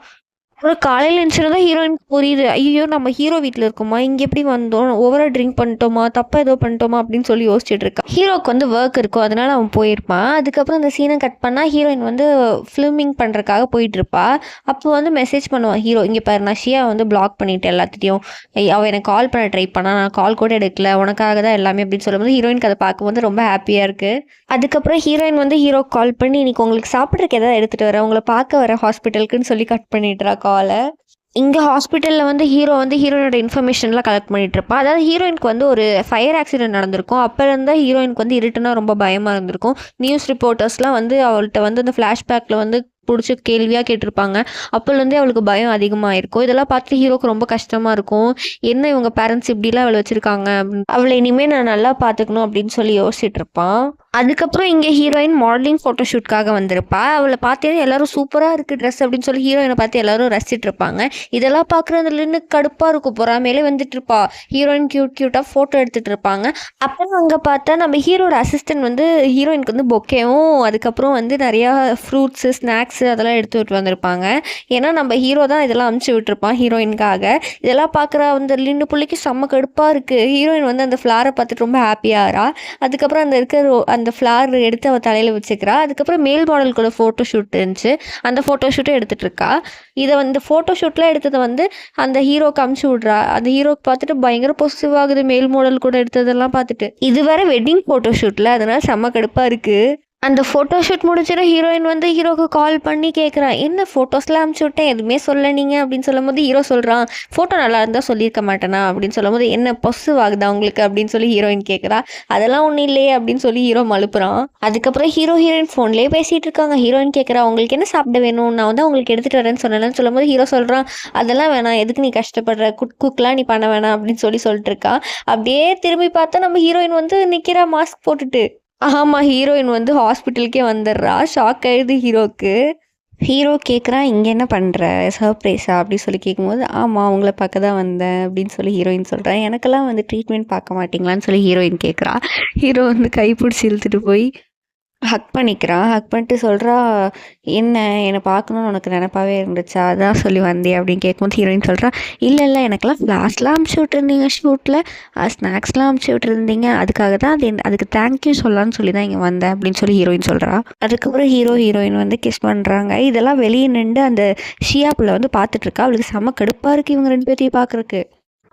அப்புறம் காலையில எந்திரிச்சோன தான் ஹீரோயினுக்கு புரியுது. ஐய்யயோ! நம்ம ஹீரோ வீட்ல இருக்கோமா? இங்க எப்படி வந்தோம்? ஓவரா ட்ரிங்க் பண்ணிட்டோமா? தப்பா ஏதோ பண்ணிட்டோமா? அப்படின்னு சொல்லி யோசிச்சுட்டு இருக்கா. ஹீரோக்கு வந்து வொர்க் இருக்கும். அதனால அவன் போயிருப்பான். அதுக்கப்புறம் அந்த சீன கட் பண்ணா ஹீரோயின் வந்து ஃபில்மிங் பண்றதுக்காக போயிட்டுருப்பா. அப்போ வந்து மெசேஜ் பண்ணுவான் ஹீரோ. இங்க பாரு நான் ஷியாவ வந்து பிளாக் பண்ணிட்டேன் எல்லாத்துட்டயும். அவ எனக்கு கால் பண்ண ட்ரை பண்ணா. நான் கால் கூட எடுக்கல. உனக்காக தான் எல்லாமே அப்படின்னு சொல்லும்போது ஹீரோயினுக்கு அத பார்க்கும்போது ரொம்ப ஹேப்பியா இருக்கு. அதுக்கப்புறம் ஹீரோயின் வந்து ஹீரோக்கு கால் பண்ணி, "இன்னைக்கு உங்களுக்கு சாப்பிட்றதுக்கு ஏதாவது எடுத்துட்டு வரேன். உங்கள பார்க்க வரேன் ஹாஸ்பிட்டலுக்குன்னு" சொல்லி கட் பண்ணிடுறா கால. இங்க ஹாஸ்பிட்டல்ல வந்து ஹீரோ வந்து ஹீரோயினோட இன்ஃபர்மேஷன்லாம் கலெக்ட் பண்ணிட்டு இருப்பா. அதாவது ஹீரோயினுக்கு வந்து ஒரு ஃபயர் ஆக்சிடென்ட் நடந்திருக்கும். அப்பலேருந்து தான் ஹீரோயினுக்கு வந்து இருட்டுனா ரொம்ப பயமா இருந்திருக்கும். நியூஸ் ரிப்போர்ட்டர்ஸ்லாம் வந்து அவள்ட்ட வந்து அந்த ஃப்ளாஷ்பேக்ல வந்து புடிச்சு கேள்வியா கேட்டிருப்பாங்க. அப்போலேருந்தே அவளுக்கு பயம் அதிகமாயிருக்கும். இதெல்லாம் பார்த்துட்டு ஹீரோக்கு ரொம்ப கஷ்டமா இருக்கும். என்ன இவங்க பேரண்ட்ஸ் இப்படிலாம் அவள வச்சிருக்காங்க அப்படின்னு. அவள இனிமே நான் நல்லா பார்த்துக்கணும் அப்படின்னு சொல்லி யோசிச்சுட்டு இருப்பான். அதுக்கப்புறம் இங்க ஹீரோயின் மாடலிங் ஃபோட்டோ ஷூட்காக வந்திருப்பா. அவள பார்த்தோனே எல்லாரும் சூப்பரா இருக்கு ட்ரெஸ் அப்படின்னு சொல்லி ஹீரோயின பார்த்து எல்லாரும் ரசிச்சுட்டு இருப்பாங்க. இதெல்லாம் பார்க்குறதுல நின்னு கடுப்பா இருக்கும். பொறாமையிலே வந்துட்டு இருப்பா. ஹீரோயின் கியூட்டா ஃபோட்டோ எடுத்துட்டு இருப்பாங்க. அப்புறம் அங்க பார்த்தா நம்ம ஹீரோட அசிஸ்டன்ட் வந்து ஹீரோயினுக்கு வந்து பொக்கேவும், அதுக்கப்புறம் வந்து நிறையா ஃப்ரூட்ஸு, ஸ்நாக்ஸு அதெல்லாம் எடுத்து விட்டு வந்திருப்பாங்க. ஏன்னா நம்ம ஹீரோ தான் இதெல்லாம் அனுப்பிச்சு விட்டுருப்பான் ஹீரோயினுக்காக. இதெல்லாம் பார்க்குற அந்த லின்னு புள்ளைக்கு செம்ம கடுப்பா இருக்கு. ஹீரோயின் வந்து அந்த ஃப்ளார பார்த்துட்டு ரொம்ப ஹாப்பியாகிறா. அதுக்கப்புறம் அந்த இருக்கிற அந்த ஃப்ளார் எடுத்து அவள் தலையில் வச்சுக்கிறா. அதுக்கப்புறம் மேல் மாடல் கூட ஃபோட்டோ ஷூட் இருந்துச்சு. அந்த ஃபோட்டோ ஷூட்டும் எடுத்துகிட்டு இருக்கா. இதை வந்து ஃபோட்டோ ஷூட்லாம் எடுத்ததை வந்து அந்த ஹீரோக்கு அமுச்சு விட்றா. அந்த ஹீரோக்கு பார்த்துட்டு பயங்கர பொசிட்டிவ் ஆகுது. மேல் மாடல் கூட எடுத்ததெல்லாம் பார்த்துட்டு. இது வேற வெட்டிங் ஃபோட்டோ ஷூட்டில், அதனால செம்ம கடுப்பாக இருக்குது. அந்த ஃபோட்டோ ஷூட் முடிச்சிட ஹீரோயின் வந்து ஹீரோக்கு கால் பண்ணி கேட்குறா, "என்ன ஃபோட்டோஸ்லாம் அனுப்பிச்சி விட்டேன், எதுவுமே சொல்ல நீங்கள்?" அப்படின்னு சொல்லும்போது ஹீரோ சொல்கிறான், "ஃபோட்டோ நல்லா இருந்தால் சொல்லியிருக்க மாட்டேனா?" அப்படின்னு சொல்லும்போது, "என்ன பொஸ்ஸிவ் ஆகுதா உங்களுக்கு?" அப்படின்னு சொல்லி ஹீரோயின் கேட்குறா. "அதெல்லாம் ஒன்றும் இல்லையே" அப்படின்னு சொல்லி ஹீரோ மழுப்புறான். அதுக்கப்புறம் ஹீரோயின் ஃபோன்லேயே பேசிகிட்டு இருக்காங்க. ஹீரோயின் கேட்குறா, "உங்களுக்கு என்ன சாப்பிட வேணும்? நான் வந்து உங்களுக்கு எடுத்துகிட்டு வரேன்னு சொன்னேன்னு" சொல்லும்போது ஹீரோ சொல்கிறான், "அதெல்லாம் வேணாம், எதுக்கு நீ கஷ்டப்படுற, குக்லாம் நீ பண்ண வேணாம்" அப்படின்னு சொல்லிட்டு இருக்கா. அப்படியே திரும்பி பார்த்தா நம்ம ஹீரோயின் வந்து நிற்கிறா மாஸ்க் போட்டுட்டு. ஆமா. ஹீரோயின் வந்து ஹாஸ்பிட்டலுக்கே வந்துடுறா. ஷாக் ஆயிடுது ஹீரோக்கு. ஹீரோ கேட்குறான், "இங்கே என்ன பண்ணுற? சர்ப்ரைஸா?" அப்படி சொல்லி கேட்கும்போது, "ஆமா உங்கள பார்க்க தான் வந்தேன்" அப்படின்னு சொல்லி ஹீரோயின் சொல்றா. "எனக்கெல்லாம் வந்து ட்ரீட்மெண்ட் பார்க்க மாட்டீங்களான்னு?" சொல்லி ஹீரோயின் கேட்குறா. ஹீரோ வந்து கைப்பிடிச்சி இழுத்துட்டு போய் ஹக் பண்ணிக்கிறா. ஹக் பண்ணிட்டு சொல்றா, "என்ன என்ன பார்க்கணும்னு உனக்கு நெனப்பாவே இருந்துச்சா? அதான் சொல்லி வந்தியா?" அப்படின்னு கேட்கும்போது ஹீரோயின் சொல்றா, "இல்ல எனக்கெல்லாம் ஃப்ளாஷ்லாம் அனுப்பிச்சு விட்டுருந்தீங்க ஷூட்டில், ஸ்நாக்ஸ்லாம் அனுப்பிச்சு விட்டுருந்தீங்க. அதுக்காக தான் அதுக்கு தேங்க்யூ சொல்லலான்னு சொல்லி தான் இங்கே வந்தேன்" அப்படின்னு சொல்லி ஹீரோயின் சொல்றா. அதுக்கப்புறம் ஹீரோயின் வந்து கிஸ் பண்ணுறாங்க. இதெல்லாம் வெளியே நின்று அந்த ஷியா புள்ள வந்து பார்த்துட்டு இருக்கா. அவளுக்கு செம்ம கடுப்பா இருக்கு இவங்க 2 பேத்தையும் பார்க்குறக்கு.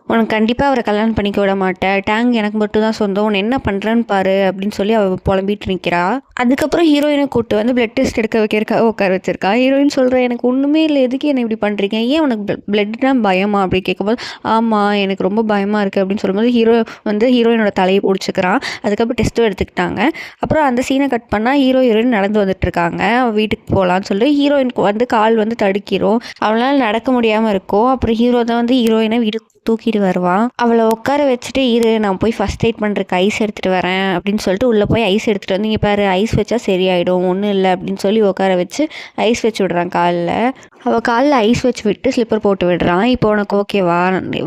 "உனக்கு கண்டிப்பாக அவரை கல்யாணம் பண்ணிக்க விட மாட்டேன். டேங் எனக்கு மட்டும் தான் சொந்தம். உன்னை என்ன பண்ணுறேன்னு பாரு" அப்படின்னு சொல்லி அவள் புலம்பிட்டு நிற்கிறா. அதுக்கப்புறம் ஹீரோயினை கூப்பிட்டு வந்து பிளட் டெஸ்ட் எடுக்க வைக்கிறதுக்காக உட்கார வச்சிருக்கா. ஹீரோயின் சொல்கிறா, "எனக்கு ஒன்றுமே இல்லை, எதுக்கு என்ன இப்படி பண்ணுறீங்க? ஏன் உனக்கு பிளட்னா பயமா?" அப்படி கேட்கும்போது, "ஆமாம் எனக்கு ரொம்ப பயமாக இருக்குது" அப்படின்னு சொல்லும்போது ஹீரோ வந்து ஹீரோயினோட தலையை பிடிச்சிக்கிறான். அதுக்கப்புறம் டெஸ்ட்டும் எடுத்துக்கிட்டாங்க. அப்புறம் அந்த சீனை கட் பண்ணால் ஹீரோயின் நடந்து வந்துட்டு இருக்காங்க. வீட்டுக்கு போகலான்னு சொல்லி ஹீரோயினுக்கு வந்து கால் வந்து தடுக்கிரும். அவளால் நடக்க முடியாமல் இருக்கும். அப்புறம் ஹீரோ தான் வந்து ஹீரோயினை வீட்டுக்கு தூக்கிட்டு வருவான். அவளை உட்கார வச்சுட்டு, "இரு நான் போய் ஃபர்ஸ்ட் எய்ட் பண்ணுறதுக்கு ஐஸ் எடுத்துகிட்டு வரேன்" அப்படின்னு சொல்லிட்டு உள்ளே போய் ஐஸ் எடுத்துகிட்டு வந்து, "இங்கே பாரு ஐஸ் வச்சா சரியாயிடும், ஒன்றும் இல்லை" அப்படின்னு சொல்லி உட்கார வச்சு ஐஸ் வச்சு விடுறான் காலில். அவள் காலில் ஐஸ் வச்சு விட்டு ஸ்லிப்பர் போட்டு விடுறான். "இப்போ உனக்கு ஓகேவா,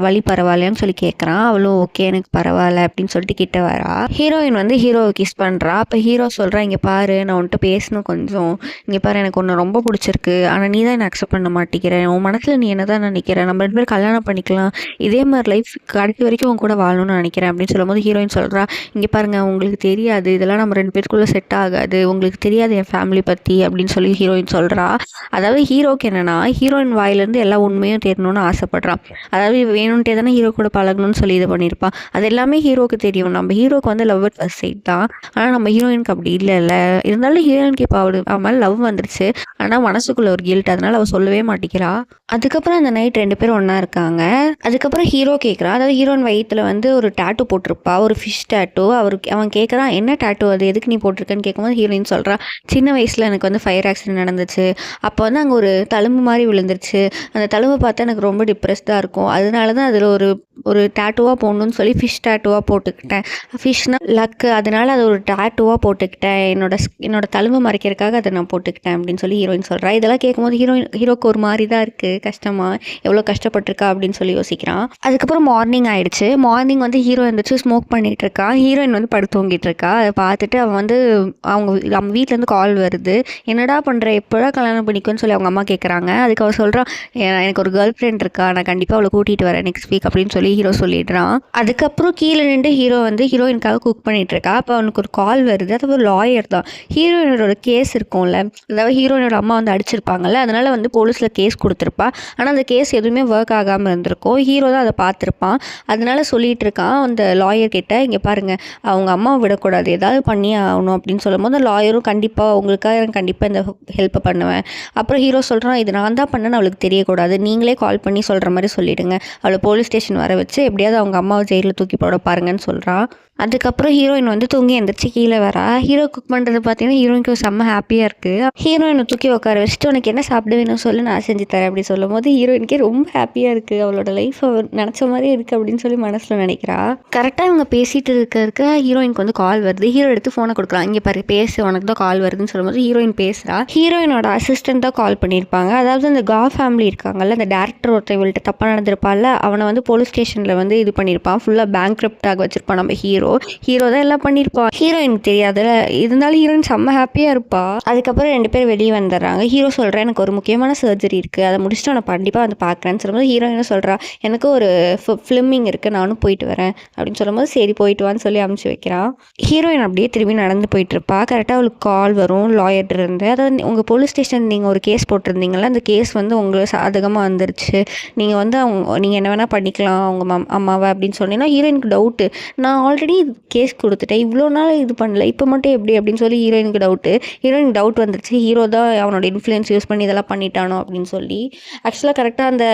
வலி பரவாயில்லையான்னு சொல்லி கேட்குறான். அவளும் ஓகே எனக்கு பரவாயில்ல அப்படின்னு சொல்லிட்டு கிட்ட வரா. ஹீரோயின் வந்து ஹீரோவை கிஸ் பண்ணுறா. அப்போ ஹீரோ சொல்கிறா, "இங்கே பாரு நான் உன்கிட்ட பேசணும் கொஞ்சம். இங்கே பாரு எனக்கு உன்னை ரொம்ப பிடிச்சிருக்கு. ஆனால் நீ தான் என்னை அக்செப்ட் பண்ண மாட்டேங்கிற. உன் மனசில் நீ என்ன தான் நினைக்கிற? நம்ம 2 பேரும் கல்யாணம் பண்ணிக்கலாம். இதே மாதிரி லைஃப் கடைசி வரைக்கும் உன் கூட வாழணும்னு நினைக்கிறேன்" அப்படின்னு சொல்லும்போது ஹீரோயின் சொல்கிறா, "இங்கே பாருங்க உங்களுக்கு தெரியாது, இதெல்லாம் நம்ம 2 பேருக்குள்ளே செட் ஆகாது. உங்களுக்கு தெரியாது என் ஃபேமிலி பற்றி" அப்படின்னு சொல்லி ஹீரோயின் சொல்கிறா. அதாவது ஹீரோக்கு என்னன்னா, ஹீரோயின் வாயிலேருந்து எல்லா உண்மையும் தெரியணும்னு ஆசைப்படுறான். அதாவது வேணும்ட்டே தானே ஹீரோ கூட பழகணும்னு சொல்லி இது பண்ணியிருப்பான். அது எல்லாமே ஹீரோக்கு தெரியும். நம்ம ஹீரோக்கு வந்து லவ் அட் ஃபர்ஸ்ட் சைட் தான். ஆனால் நம்ம ஹீரோயினுக்கு அப்படி இல்லைல்ல. இருந்தாலும் ஹீரோயினுக்கு இப்போ அவன் மேலே லவ் வந்துருச்சு. ஆனால் மனசுக்குள்ள ஒரு கில்ட், அதனால அவள் சொல்லவே மாட்டேங்கிறா. அதுக்கப்புறம் அந்த நைட் 2 பேரும் ஒன்றா இருக்காங்க. அதுக்கப்புறம் ஹீரோ கேட்குறான், அதாவது ஹீரோயின் வயிற்றுல வந்து ஒரு டேட்டூ போட்டிருப்பா, ஒரு ஃபிஷ் டேட்டூ. அவன் கேட்குறான், "என்ன டேட்டூ அது, எதுக்கு நீ போட்டிருக்கன்னு?" கேட்கும்போது ஹீரோயின் சொல்கிறா, "சின்ன வயசில் எனக்கு வந்து ஃபயர் ஆக்சிடென்ட் நடந்துச்சு. அப்போ வந்து அங்கே ஒரு தழும்பு மாதிரி விழுந்துருச்சு. அந்த தழும்பை பார்த்தா எனக்கு ரொம்ப டிப்ரெஸ்டாக இருக்கும். அதனால தான் அதில் ஒரு டேட்டூவாக போடணும்னு சொல்லி ஃபிஷ் டேட்டூவாக போட்டுக்கிட்டேன். ஃபிஷ்னா லக்கு, அதனால அது ஒரு டேட்டூவாக போட்டுக்கிட்டேன். என்னோட தழும்பை மறைக்கிறதுக்காக அதை நான் போட்டுக்கிட்டேன்" அப்படின்னு சொல்லி ஹீரோயின் சொல்கிறா. இதெல்லாம் கேட்கும்போது ஹீரோக்கு ஒரு மாதிரி தான் இருக்குது, கஷ்டமாக. எவ்வளோ கஷ்டப்பட்டிருக்கா அப்படின்னு சொல்லி யோசிக்கிறான். அதுக்கப்புறம் மார்னிங் ஆயிடுச்சு. மார்னிங் வந்து ஹீரோ எந்திரிச்சு ஸ்மோக் பண்ணிட்டு இருக்கான். ஹீரோயின் வந்து படுத்து தூங்கிட்டு இருக்கா. அத பார்த்துட்டு அவன் வந்து அவங்க வீட்லேருந்து கால் வருது. "என்னடா பண்ற? எப்படா கல்யாணம் பண்ணிக்குவேன்னு?" சொல்லி அவங்க அம்மா கேட்குறாங்க. அதுக்கு அவ சொல்றா, எனக்கு ஒரு கேர்ள் ஃப்ரெண்ட் இருக்கா. நான் கண்டிப்பாக அவளை கூட்டிகிட்டு வரேன் நெக்ஸ்ட் வீக்" அப்படின்னு சொல்லி ஹீரோ சொல்லிடுறான். அதுக்கப்புறம் கீழே நின்று ஹீரோ வந்து ஹீரோயினுக்காக குக் பண்ணிட்டு இருக்கா. அப்போ அவனுக்கு ஒரு கால் வருது. அது ஒரு லாயர் தான். ஹீரோயினோட கேஸ் இருக்கும்ல, அதாவது ஹீரோயினோட அம்மா வந்து அடிச்சிருப்பாங்கல்ல, அதனால வந்து போலீஸில் கேஸ் கொடுத்துருப்பா. ஆனால் அந்த கேஸ் எதுவுமே ஒர்க் ஆகாமல் இருந்திருக்கும். ஹீரோ தான் அதை பார்த்துருப்பான். அதனால சொல்லிட்டு இருக்கான் அந்த லாயர் கிட்ட, "இங்கே பாருங்க, அவங்க அம்மாவை விடக்கூடாது, ஏதாவது பண்ணி ஆகணும்" அப்படின்னு சொல்லும்போது லாயரும், "கண்டிப்பாக உங்களுக்காக நான் கண்டிப்பாக இந்த ஹெல்ப்பை பண்ணுவேன்." அப்புறம் ஹீரோ சொல்கிறான், "இது நான் தான் பண்ணேன்னு அவளுக்கு தெரியக்கூடாது, நீங்களே கால் பண்ணி சொல்கிற மாதிரி சொல்லிவிடுங்க. அவளை போலீஸ் ஸ்டேஷன் வர வச்சு எப்படியாவது அவங்க அம்மாவை ஜெயிலில் தூக்கி போட பாருங்கன்னு" சொல்கிறான். அதுக்கப்புறம் ஹீரோயின் வந்து தூங்கி எந்திரிச்சு கீழே வரா. ஹீரோ குக் பண்ணுறது பார்த்தீங்கன்னா ஹீரோயினுக்கு செம்ம ஹாப்பியாக இருக்குது. ஹீரோயினை தூக்கி உட்கார வச்சுட்டு, "உனக்கு என்ன சாப்பிட வேணும்னு சொல்லி நான் செஞ்சு தரேன்" அப்படி சொல்லும் போது ஹீரோயினுக்கே ரொம்ப ஹாப்பியாக இருக்குது. அவளோட லைஃப் நினச்ச மாதிரியே இருக்குது அப்படின்னு சொல்லி மனசில் நினைக்கிறா. கரெக்டாக இவங்க பேசிகிட்டு இருக்க ஹீரோயினுக்கு வந்து கால் வருது. ஹீரோ எடுத்து ஃபோனை கொடுக்குறான். "இங்கே பாரு, பேசு, உனக்கு தான் கால் வருதுன்னு" சொல்லும்போது ஹீரோயின் பேசுகிறா. ஹீரோயினோட அசிஸ்டன்ட் தான் கால் பண்ணியிருப்பாங்க. அதாவது அந்த ஃபேமிலி இருக்காங்கல்ல, அந்த டேரக்டர் ஒருத்தர் இவள்கிட்ட தப்பாக நடந்திருப்பாள்ல, அவனை வந்து போலீஸ் ஸ்டேஷனில் வந்து இது பண்ணியிருப்பான். ஃபுல்லாக பேங்க்ரப்டாக வச்சிருப்பான் நம்ம ஹீரோ தான் எல்லாம் பண்ணியிருப்பான். ஹீரோயினுக்கு தெரியாதுல்ல, இருந்தாலும் ஹீரோயின் செம்ம ஹாப்பியாக இருப்பா. அதுக்கப்புறம் 2 பேர் வெளியே வந்துடுறாங்க. ஹீரோ சொல்கிறேன், "எனக்கு ஒரு முக்கியமான சர்ஜரி இருக்குது, அதை முடிச்சுட்டு அவனை கண்டிப்பாக வந்து பார்க்குறேன்னு" சொல்லும்போது ஹீரோயினும் சொல்கிறா, "எனக்கு ஒரு ஃபிலிமிங் இருக்குது, நானும் போயிட்டு வரேன்" அப்படின்னு சொல்லும்போது சரி போயிட்டு வான்னு சொல்லி அமுச்சு வைக்கிறான். ஹீரோயின் அப்படியே திரும்பி நடந்து போயிட்டு இருப்பா. கரெக்டாக அவளுக்கு கால் வரும் லாயர்கிட்ட இருந்து. அதாவது, "உங்கள் போலீஸ் ஸ்டேஷன் நீங்கள் ஒரு கேஸ் போட்டிருந்தீங்களா, அந்த கேஸ் வந்து உங்களுக்கு சாதகமாக வந்துருச்சு, நீங்கள் வந்து நீங்கள் என்ன வேணால் பண்ணிக்கலாம் அவங்க அம்மாவை" அப்படின்னு சொன்னீங்கன்னா ஹீரோயினுக்கு டவுட்டு. "நான் ஆல்ரெடி கேஸ் கொடுத்துட்டேன், இவ்வளோ நாள் இது பண்ணல, இப்போ மட்டும் எப்படி?" அப்படின்னு சொல்லி ஹீரோயினுக்கு டவுட் வந்துருச்சு. ஹீரோ தான் அவனோட இன்ஃப்ளூயன்ஸ் யூஸ் பண்ணி இதெல்லாம் பண்ணிட்டானோ அப்படின்னு சொல்லி. ஆக்சுவலாக கரெக்டாக அந்த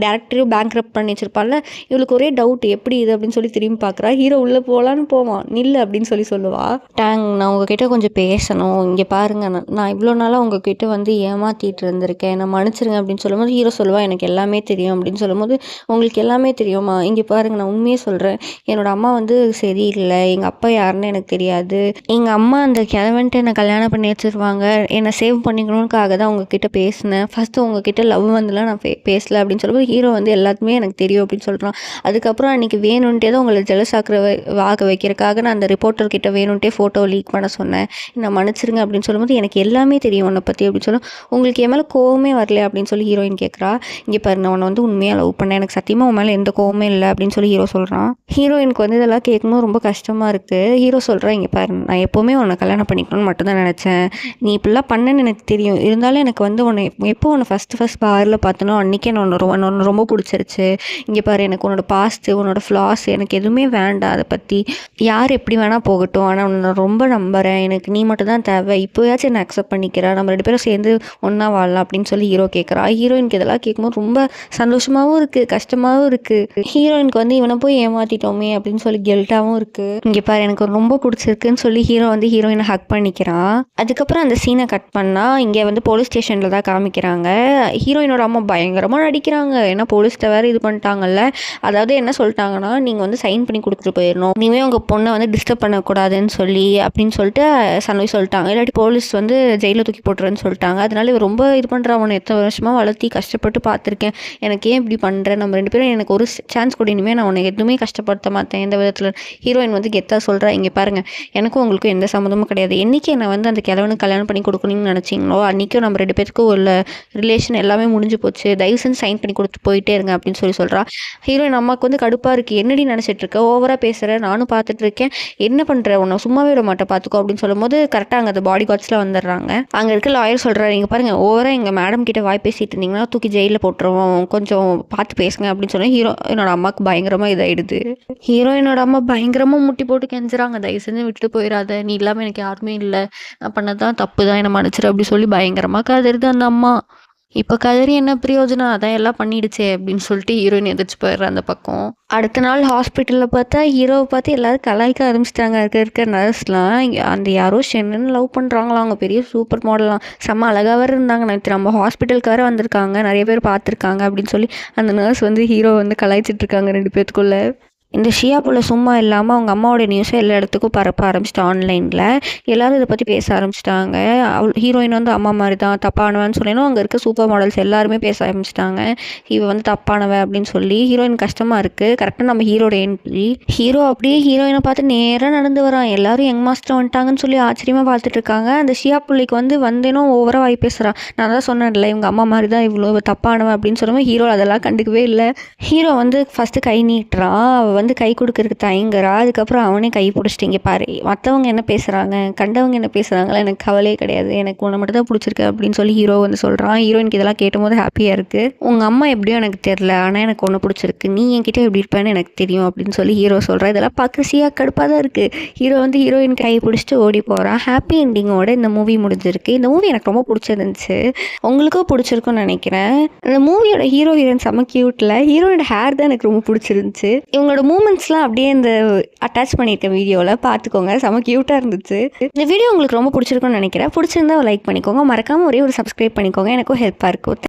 டேரக்டரையும் பேங்க்ரப்ட் பண்ணி வச்சிருப்பான்ல, இவளுக்கு ஒரே டவுட், எப்படி இது அப்படின்னு சொல்லி திரும்பி பார்க்குறா. ஹீரோ உள்ளே போகலான்னு போவான். "நில்லு" அப்படின்னு சொல்லுவா. "நான் உங்ககிட்ட கொஞ்சம் பேசணும், இங்கே பாருங்க, நான் இவ்வளோ நாளாக உங்ககிட்ட வந்து ஏமாற்றிட்டு இருந்திருக்கேன், நான் மன்னிச்சிருங்க" அப்படின்னு சொல்லும்போது ஹீரோ சொல்லுவா, "எனக்கு எல்லாமே தெரியும்" அப்படின்னு சொல்லும்போது, "உங்களுக்கு எல்லாமே தெரியுமா? இங்கே பாருங்க, நான் உண்மையே சொல்கிறேன், என்னோடய அம்மா வந்து சரியில்லை, எங்கள் அப்பா யாருன்னு எனக்கு தெரியாது, எங்கள் அம்மா அந்த கிழவன்ட்டு என்னை கல்யாணம் பண்ணி வச்சுருவாங்க, என்னை சேவ் பண்ணிக்கணுக்காக தான் உங்ககிட்ட பேசினேன், ஃபஸ்ட்டு உங்ககிட்ட லவ் வந்துலாம் நான் பேசலை" அப்படின்னு சொல்லும்போது ஹீரோ வந்து, "எல்லாத்துக்குமே எனக்கு தெரியும்" அப்படின்னு சொல்கிறான். அதுக்கப்புறம் அன்றைக்கி வேணுன்ட்டே தான் உங்களை ஜெலஸ் ஆக வைக்கிறக்காக நான் அந்த ரிப்போர்ட்டர்கிட்ட வேணுன்ட்டே ஃபோட்டோ லீக் பண்ண சொன்னேன், என்னை மன்னிச்சிருங்க அப்படின்னு சொல்லும்போது, "எனக்கு எல்லாமே தெரியும் உன்னை பற்றி" அப்படின்னு சொல்லும். "உங்களுக்கு என் மேலே கோவமே வரல" அப்படின்னு சொல்லி ஹீரோயின் கேட்குறா. "இங்கே பாரு, நான் உன்னை வந்து உண்மையாக லவ் பண்ணேன், எனக்கு சத்தியமாக உன் மேலே எந்த கோவமே இல்லை" அப்படின்னு சொல்லி ஹீரோ சொல்கிறான். ஹீரோயினுக்கு வந்து இதெல்லாம் கேட்கும்போது ரொம்ப கஷ்டமாக இருக்குது. ஹீரோ சொல்கிறான், "இங்கே பாரு, நான் எப்போவுமே உன்னை கல்யாணம் பண்ணிக்கணும்னு மட்டும்தான் நினச்சேன், நீ இப்படிலாம் பண்ணேன்னு எனக்கு தெரியும், இருந்தாலும் எனக்கு வந்து உன்னை ஃபஸ்ட்டு பாரில் பார்த்தனோ அன்றைக்கே நான் உன்னை ரொம்ப பிடிச்சிருச்சு. இங்கே பாரு, எனக்கு உன்னோட பாஸ்ட்டு, உன்னோட ஃப்ளாஸ் எனக்கு எதுவுமே வேண்டாம், அதை பற்றி யார் எப்படி வேணால் போகட்டும், ஆனால் உன்னை ரொம்ப நம்புகிறேன், எனக்கு நீ மட்டும் தான் தேவை, இப்போயாச்சும் என்னை அக்செப்ட் பண்ணிக்கிறேன், நம்ம 2 பேரும் சேர்ந்து ஒன்றா வாழலாம்" அப்படின்னு சொல்லி ஹீரோ கேட்குறா. ஹீரோயினுக்கு இதெல்லாம் கேட்கும்போது ரொம்ப சந்தோஷமாகவும் இருக்குது, கஷ்டமாகவும் இருக்குது. ஹீரோயினுக்கு வந்து இவனை போய் ஏமாற்றிட்டோமே அப்படின்னு சொல்லி கில்ட்டாகவும் இருக்குது. "இங்கே பாரு, எனக்கு ரொம்ப பிடிச்சிருக்குன்னு" சொல்லி ஹீரோ வந்து ஹீரோயினை ஹக் பண்ணிக்கிறான். அதுக்கப்புறம் அந்த சீனை கட் பண்ணால் இங்கே வந்து போலீஸ் ஸ்டேஷனில் தான் காமிக்கிறாங்க. ஹீரோயினோட அம்மா பயங்கரமாக நடிக்கிறாங்க, ஏன்னா போலீஸ்கிட்ட வேறு இது பண்ணிட்டாங்கல்ல. அதாவது என்ன சொல்லிட்டாங்கன்னா, "நீங்கள் வந்து சைன் பண்ணி கொடுத்துட்டு போயிடணும், இனிமேல் உங்கள் பொண்ணை வந்து டிஸ்டர்ப் பண்ணக்கூடாதுன்னு சொல்லி" அப்படின்னு சொல்லிட்டு சொல்லிட்டாங்க. இல்லாட்டி போலீஸ் வந்து ஜெயிலில் தூக்கி போட்டுருன்னு சொல்லிட்டாங்க. அதனால இவ ரொம்ப இது பண்ணுறா, "அவனை எத்தனை வருஷமாக வளர்த்தி கஷ்டப்பட்டு பார்த்துருக்கேன், எனக்கு ஏன் இப்படி பண்ணுறேன், நம்ம 2 பேரும் எனக்கு ஒரு சான்ஸ் கொடு, இனிமேல் நான் உன்னை எதுவுமே கஷ்டப்படுத்த மாட்டேன் எந்த விதத்தில்" ஹீரோயின் வந்து கெத்தாக சொல்கிறா. "இங்கே பாருங்கள், எனக்கும் உங்களுக்கும் எந்த சம்மந்தமும் கிடையாது, என்றைக்கு என்னை வந்து அந்த கிழவனுக்கு கல்யாணம் பண்ணி கொடுக்கணும்னு நினச்சிங்களோ அன்றைக்கும் நம்ம 2 பேருக்கும் உள்ள ரிலேஷன் எல்லாமே முடிஞ்சு போச்சு, தயவு செஞ்சு சைன் பண்ணி கொடுத்து போயிட்டே இருங்க" அப்படின்னு சொல்கிறா. ஹீரோயின் அம்மாவுக்கு வந்து கடுப்பாக இருக்குது. "என்னடி நினச்சிட்டு இருக்க, ஓவராக பேசுகிற, நானும் பார்த்துட்டு இருக்கேன், என்ன பண்ணுற, உன்னை சும்மாவே விட மாட்டேன் பார்த்துக்கோ" அப்படின்னு சொல்லும்போது கரெக்டாக அங்கே அந்த பாடி கார்ட்ஸ்லாம் வந்துடுறாங்க. அங்கே இருக்க லாயர் சொல்கிறாரு, "இங்கே பாருங்கள், ஓவராக எங்கள் மேடம் கிட்ட வாய் பேசிட்டு இருந்தீங்கன்னா தூக்கி ஜெயிலில் போட்டுருவோம், கொஞ்சம் பார்த்து பேசுங்க" அப்படின்னு சொல்லி ஹீரோயினோட அம்மாவுக்கு பயங்கரமாக இதாகிடுது. ஹீரோயினோட அம்மா பயங்கரமாக முட்டி போட்டு கெஞ்சுறாங்க, "தயவு செஞ்சு விட்டுட்டு போயிடாத, நீ இல்லாமல் எனக்கு யாருமே இல்லை, நான் பண்ணதான் தப்பு தான், என்னை மன்னிச்சிரு" அப்படி சொல்லி பயங்கரமாக கதறுது அந்த அம்மா. இப்போ கதறி என்ன பிரயோஜனம், அதான் எல்லாம் பண்ணிடுச்சே அப்படின்னு சொல்லிட்டு ஹீரோயின் எதிர்த்து போயிடுற அந்த பக்கம். அடுத்த நாள் ஹாஸ்பிட்டலில் பார்த்தா ஹீரோவை பார்த்து எல்லாரும் கலாய்க்க ஆரம்பிச்சிட்டாங்க. இருக்க நர்ஸ்லாம், அந்த யாரோ ஷென்னு லவ் பண்ணுறாங்களாம், அவங்க பெரிய சூப்பர் மாடலாம், செம்ம அழகாக வேறு இருந்தாங்க, நேற்று நம்ம ஹாஸ்பிட்டலுக்கார வந்திருக்காங்க, நிறைய பேர் பார்த்துருக்காங்க அப்படின்னு சொல்லி அந்த நர்ஸ் வந்து ஹீரோ வந்து கலாய்ச்சிட்டு இருக்காங்க 2 பேத்துக்குள்ளே. இந்த ஷியா புள்ள சும்மா இல்லாமல் அவங்க அம்மாவோட நியூஸை எல்லா இடத்துக்கும் பரப்ப ஆரம்பிச்சிட்டா ஆன்லைனில். எல்லாரும் இதை பற்றி பேச ஆரம்பிச்சிட்டாங்க. ஹீரோயின் வந்து அம்மா மாதிரி தான் தப்பானவன்னு சொல்லினோம். அங்கே இருக்க சூப்பர் மாடல்ஸ் எல்லாருமே பேச ஆரம்பிச்சிட்டாங்க. இவ வந்து தப்பானவ அப்படின்னு சொல்லி. ஹீரோயின் கஷ்டமாக இருக்குது. கரெக்டாக நம்ம ஹீரோட என்ட்ரி. ஹீரோ அப்படியே ஹீரோயினை பார்த்து நேராக நடந்து வரான். எல்லாரும் யங் மாஸ்டர் வந்துட்டாங்கன்னு சொல்லி ஆச்சரியமாக பார்த்துட்டு இருக்காங்க. அந்த ஷியா பிள்ளைக்கு வந்து வந்தேனோ ஓவராக வாய் பேசுகிறான். நான் தான் சொன்னேன்ல இவங்க அம்மா மாதிரி தான் இவ்வளோ தப்பானவன் அப்படின்னு சொல்லும்போது ஹீரோ அதெல்லாம் கண்டுக்கவே இல்லை. ஹீரோ வந்து ஃபஸ்ட்டு கை நீட்டுறான். அவள் வந்து கை கொடுக்கறதுக்கு தயங்குறா. அதுக்கப்புறம் அவனே கை பிடிச்சிட்டு இங்கே பாரு, மற்றவங்க என்ன பேசுகிறாங்க, கண்டவங்க என்ன பேசுகிறாங்களா, எனக்கு கவலையே கிடையாது, எனக்கு உன்னை மட்டும் தான் பிடிச்சிருக்கு அப்படின்னு சொல்லி ஹீரோ வந்து சொல்கிறான். ஹீரோயினுக்கு இதெல்லாம் கேட்டும்போது ஹாப்பியாக இருக்குது. உங்கள் அம்மா எப்படியோ எனக்கு தெரில, ஆனால் எனக்கு ஒன்று பிடிச்சிருக்கு, நீ என்கிட்ட எப்படி இருப்பேன்னு எனக்கு தெரியும் அப்படின்னு சொல்லி ஹீரோ சொல்கிறான். இதெல்லாம் பார்க்க கடுப்பாக தான் இருக்குது. ஹீரோ வந்து ஹீரோயின் கை பிடிச்சிட்டு ஓடி போகிறான். ஹாப்பி எண்டிங்கோட இந்த மூவி முடிஞ்சிருக்கு. இந்த மூவி எனக்கு ரொம்ப பிடிச்சிருந்துச்சு. உங்களுக்கும் பிடிச்சிருக்குன்னு நினைக்கிறேன். இந்த மூவியோட ஹீரோ ஹீரோயின் செம்ம க்யூட்டில். ஹீரோயோட ஹேர் தான் எனக்கு ரொம்ப பிடிச்சிருந்துச்சு. இவங்களோட மூமெண்ட்ஸ்லாம் அப்படியே இந்த அட்டாச் பண்ணியிருக்கேன் வீடியோவில், பார்த்துக்கோங்க. செம்ம க்யூட்டாக இருந்துச்சு. இந்த வீடியோ உங்களுக்கு ரொம்ப பிடிச்சிருக்குன்னு நினைக்கிறேன். பிடிச்சிருந்தா லைக் பண்ணிக்கோங்க. மறக்காமல் ஒரே ஒரு சப்ஸ்கிரைப் பண்ணிக்கோங்க. எனக்கும் ஹெல்ப்பாக இருக்கும்.